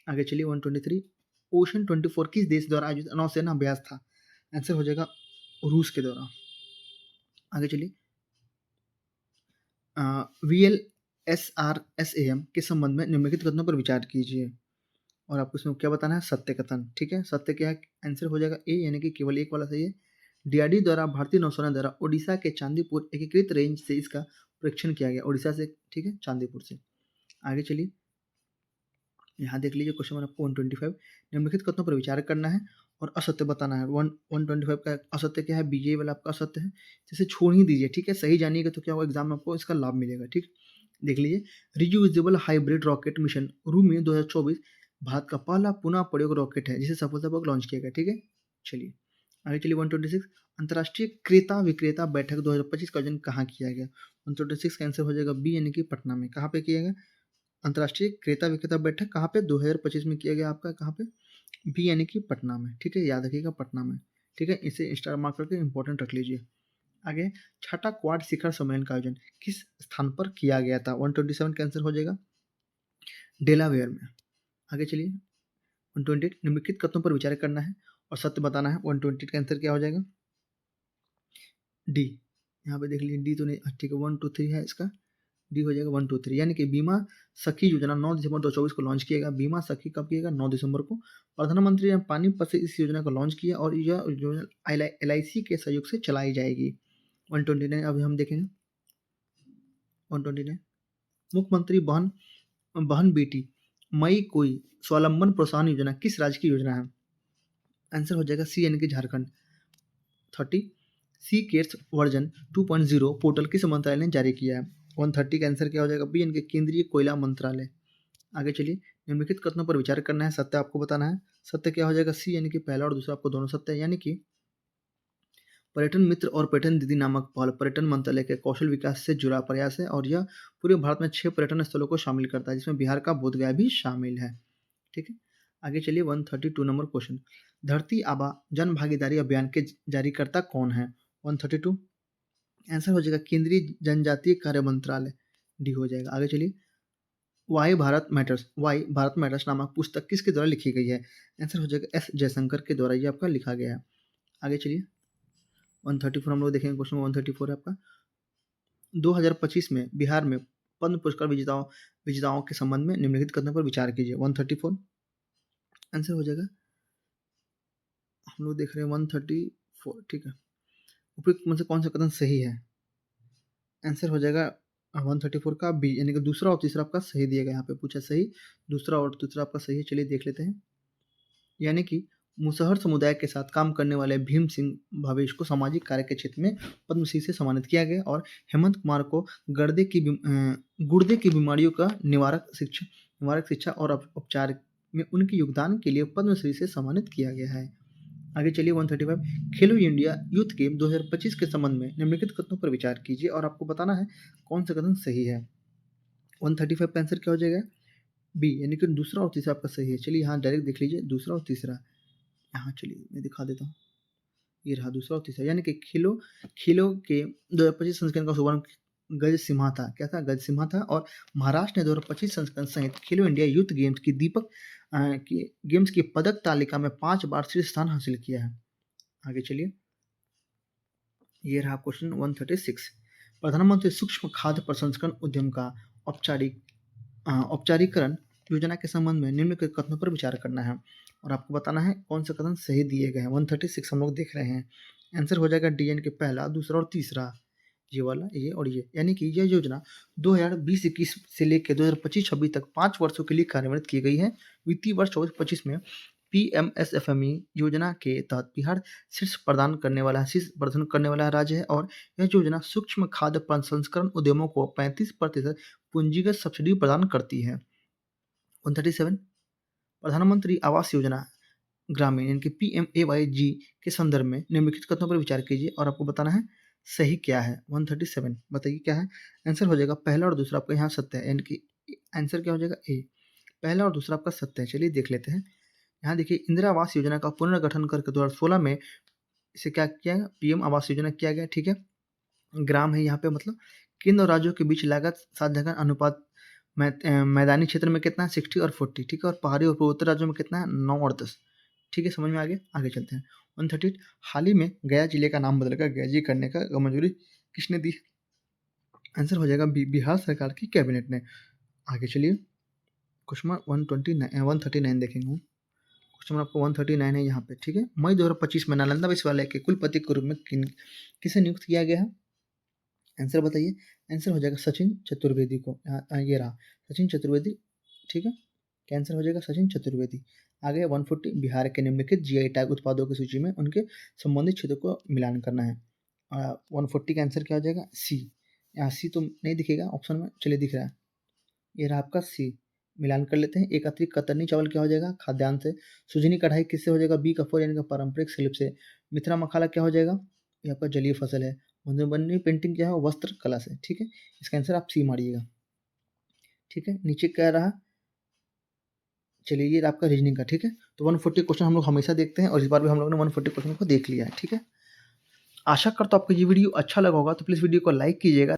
आगे चलिए 123। ओशन 24 किस देश द्वारा आयोजित नौसेना अभ्यास था? आंसर हो जाएगा रूस के द्वारा। आगे चलिए। VLSRSAM के संबंध में निम्नलिखित कथनों पर विचार कीजिए और आपको इसमें क्या बताना है? सत्य कथन। ठीक है, सत्य क्या है? आंसर हो जाएगा ए यानी कि केवल एक वाला सही है। डीआरडी द्वारा भारतीय नौसेना द्वारा ओडिशा के चांदीपुर एकीकृत रेंज से इसका परीक्षण किया गया। ओडिशा से, ठीक है, चांदीपुर से। आगे चलिए यहाँ देख लीजिए क्वेश्चन नंबर आपको 125 निम्नलिखित कथनों पर विचार करना है और असत्य बताना है। 125 का असत्य क्या है, बीजेपी वाला आपका असत्य है, जिसे छोड़ ही दीजिए, ठीक है। सही जानिएगा तो क्या होगा, एग्जाम में आपको इसका लाभ मिलेगा, ठीक। देख लीजिए, reusable hybrid rocket mission Rumi 2024 Bharat का पहला पुनः प्रयोग रॉकेट है जिसे सफलतापूर्वक लॉन्च किया गया, ठीक है। चलिए आगे चलिए 126 अंतर्राष्ट्रीय क्रेता विक्रेता बैठक 2025 का आयोजन कहाँ किया गया। 126 का आंसर हो जाएगा बी यानी कि पटना में। कहाँ पे किया गया अंतर्राष्ट्रीय क्रेता विक्रेता बैठक, कहाँ पे 2025 में किया गया आपका, कहाँ पे, बी यानी कि पटना में, ठीक है। याद रखिएगा पटना में, ठीक है। इसे स्टार मार्क करके इंपॉर्टेंट रख लीजिए। आगे छठा क्वाड शिखर सम्मेलन का आयोजन किस स्थान पर किया गया था। 127 का आंसर हो जाएगा डेलावेयर में। आगे चलिए 128 निम्नलिखित कथनों पर विचार करना है और सत्य बताना है। 128 का आंसर क्या हो जाएगा, डी। यहाँ पे देख लीजिए डी तो नहीं, ठीक है। 1 2 3 है इसका, डी हो जाएगा 1 2 3, यानी कि बीमा सखी योजना 9 दिसंबर 2024 को लॉन्च किया गया। बीमा सखी कब किया गया, 9 दिसंबर को। प्रधानमंत्री ने पानीपत से इस योजना को लॉन्च किया और यह योजना LIC के सहयोग से चलाई जाएगी। 129 अभी हम देखेंगे 129 मुख्यमंत्री बहन बहन बेटी मई कोई स्वावलंबन प्रोत्साहन योजना किस राज्य की योजना है। आंसर हो जाएगा सी यानी कि झारखंड। 30 सी केयर्स वर्जन 2.0 पोर्टल किस मंत्रालय ने जारी किया है। 130 का आंसर क्या हो जाएगा, बी यानी कि केंद्रीय कोयला मंत्रालय। आगे चलिए निम्नलिखित कथनों पर विचार करना है, सत्य आपको बताना है। सत्य क्या हो जाएगा, सी यानी कि पहला और दूसरा आपको दोनों सत्य है। यानी कि पर्यटन मित्र और पर्यटन दीदी नामक पहल पर्यटन मंत्रालय के कौशल विकास से जुड़ा प्रयास है और यह पूरे भारत में 6 पर्यटन स्थलों को शामिल करता है जिसमें बिहार का बोधगया भी शामिल है, ठीक है। आगे चलिए 132 नंबर क्वेश्चन, धरती आबा जन भागीदारी अभियान के जारीकर्ता कौन है। 132 आंसर हो जाएगा केंद्रीय जनजातीय कार्य मंत्रालय, डी हो जाएगा। आगे चलिए वाई भारत मैटर्स नामक पुस्तक किसके द्वारा लिखी गई है। आंसर हो जाएगा एस जयशंकर के द्वारा ये आपका लिखा गया है। आगे चलिए 134 हम लोग देखेंगे क्वेश्चन 134 है आपका 2025 में बिहार में पद्म पुरस्कार विजेताओं के संबंध में निम्नलिखित कथनों पर विचार कीजिए। 134 आंसर हो जाएगा, हम लोग देख रहे हैं 134, ठीक है। उपयुक्त में से कौन सा कथन सही है। आंसर हो जाएगा 134 का बी यानी कि दूसरा और तीसरा आपका सही दिया गया, यहाँ पे पूछा सही, दूसरा और तीसरा आपका सही है। चलिए देख लेते हैं, यानी कि मुसहर समुदाय के साथ काम करने वाले भीम सिंह भवेश को सामाजिक कार्य के क्षेत्र में पद्मश्री से सम्मानित किया गया और हेमंत कुमार को गुर्दे की बीमारियों का निवारक शिक्षा और उपचार में उनके योगदान के लिए पद्मश्री से सम्मानित किया गया है। आगे चलिए 135 खेलो इंडिया यूथ गेम 2025 के संबंध में निम्नलिखित कथनों पर विचार कीजिए और आपको बताना है कौन सा कथन सही है। 135 का आंसर क्या हो जाएगा, बी यानी कि दूसरा और तीसरा आपका सही है। चलिए यहाँ डायरेक्ट देख लीजिए दूसरा और तीसरा, यहाँ चलिए मैं दिखा देता हूँ, ये रहा दूसरा और तीसरा। यानी कि खेलो के 2025 संस्करण का शुभारंभ गज सिम्हा था, क्या था, गज सिम्हा था। और महाराष्ट्र ने 2025 संस्करण सहित खेलो इंडिया यूथ गेम्स की गेम्स की पदक तालिका में 5 बार शीर्ष स्थान हासिल किया है। आगे चलिए, ये रहा क्वेश्चन 136 प्रधानमंत्री सूक्ष्म खाद्य प्रसंस्करण उद्यम का औपचारिकरण योजना के संबंध में निम्नलिखित कथनों पर विचार करना है और आपको बताना है कौन सा कथन सही दिए गए हैं। 136 हम लोग देख रहे हैं, आंसर हो जाएगा डी यानी कि पहला, दूसरा और तीसरा, ये वाला, ये और ये। यानी कि यह योजना 2020-21 से लेकर 2025-26 तक 5 वर्षों के लिए कार्यान्वित की गई है। वित्तीय वर्ष 24-25 में PMSFME योजना के तहत बिहार शीर्ष प्रदान करने वाला राज्य है और यह योजना सूक्ष्म खाद्य प्रसंस्करण उद्यमों को 35% पूंजीगत सब्सिडी प्रदान करती है। 137 प्रधानमंत्री आवास योजना ग्रामीण यानी कि PMAYG के संदर्भ में निम्नलिखित कथनों पर विचार कीजिए और आपको बताना है सही क्या है। 137 बताइए क्या है। आंसर हो जाएगा पहला और दूसरा आपका यहाँ सत्य है, यानी कि आंसर क्या हो जाएगा ए, पहला और दूसरा आपका सत्य है। चलिए देख लेते हैं, यहाँ देखिए इंदिरा आवास योजना का पुनर्गठन करके 2016 में इसे क्या किया गया, PM आवास योजना किया गया, ठीक है। ग्राम है यहाँ पे, मतलब केंद्र और राज्यों के बीच लागत साझाकरण अनुपात मैदानी क्षेत्र में कितना है 60 और 40, ठीक है। और पहाड़ी और पूर्वोत्तर राज्यों में कितना है 9 और 10, ठीक है। समझ में आगे चलते हैं। 138 हाल ही में गया जिले का नाम बदलकर गयाजी करने का मंजूरी किसने दी। आंसर हो जाएगा बिहार सरकार की कैबिनेट ने। आगे चलिए क्वेश्चन 139 देखेंगे, क्वेश्चन आपको 139 है यहाँ पे, ठीक है। मई 2025 में नालंदा विश्वविद्यालय के कुलपति के रूप में किसे नियुक्त किया गया है। आंसर बताइए। आंसर हो जाएगा सचिन चतुर्वेदी को, ये रहा सचिन चतुर्वेदी, ठीक है। कैंसर हो जाएगा सचिन चतुर्वेदी। आगे 140 बिहार के निम्नलिखित जीआई टैग उत्पादों की सूची में उनके संबंधित क्षेत्र को मिलान करना है। 140 का आंसर क्या हो जाएगा? सी। यहाँ सी तो नहीं दिखेगा ऑप्शन में, चलिए दिख रहा है, ये रहा आपका सी। मिलान कर लेते हैं। एक अतिरिक्त कतरनी चावल क्या हो जाएगा? खाद्यान्न से। सुजनी कढ़ाई किससे हो जाएगा? बी कपूर यानी कि पारंपरिक शिल्प से। मिथिला मखाना क्या हो जाएगा? ये आपका जलीय फसल है। मधुबनी पेंटिंग क्या है? वस्त्र कला से। ठीक है, इसका आंसर आप सी मारिएगा। ठीक है, नीचे क्या रहा? चलिए ये आपका रीजनिंग का। ठीक है, तो 140 क्वेश्चन हम लोग हमेशा देखते हैं और इस बार भी हम लोगों ने 140 क्वेश्चन को देख लिया है। ठीक है, आशा करता हूँ आपको ये वीडियो अच्छा लगा होगा, तो प्लीज़ वीडियो को लाइक कीजिएगा।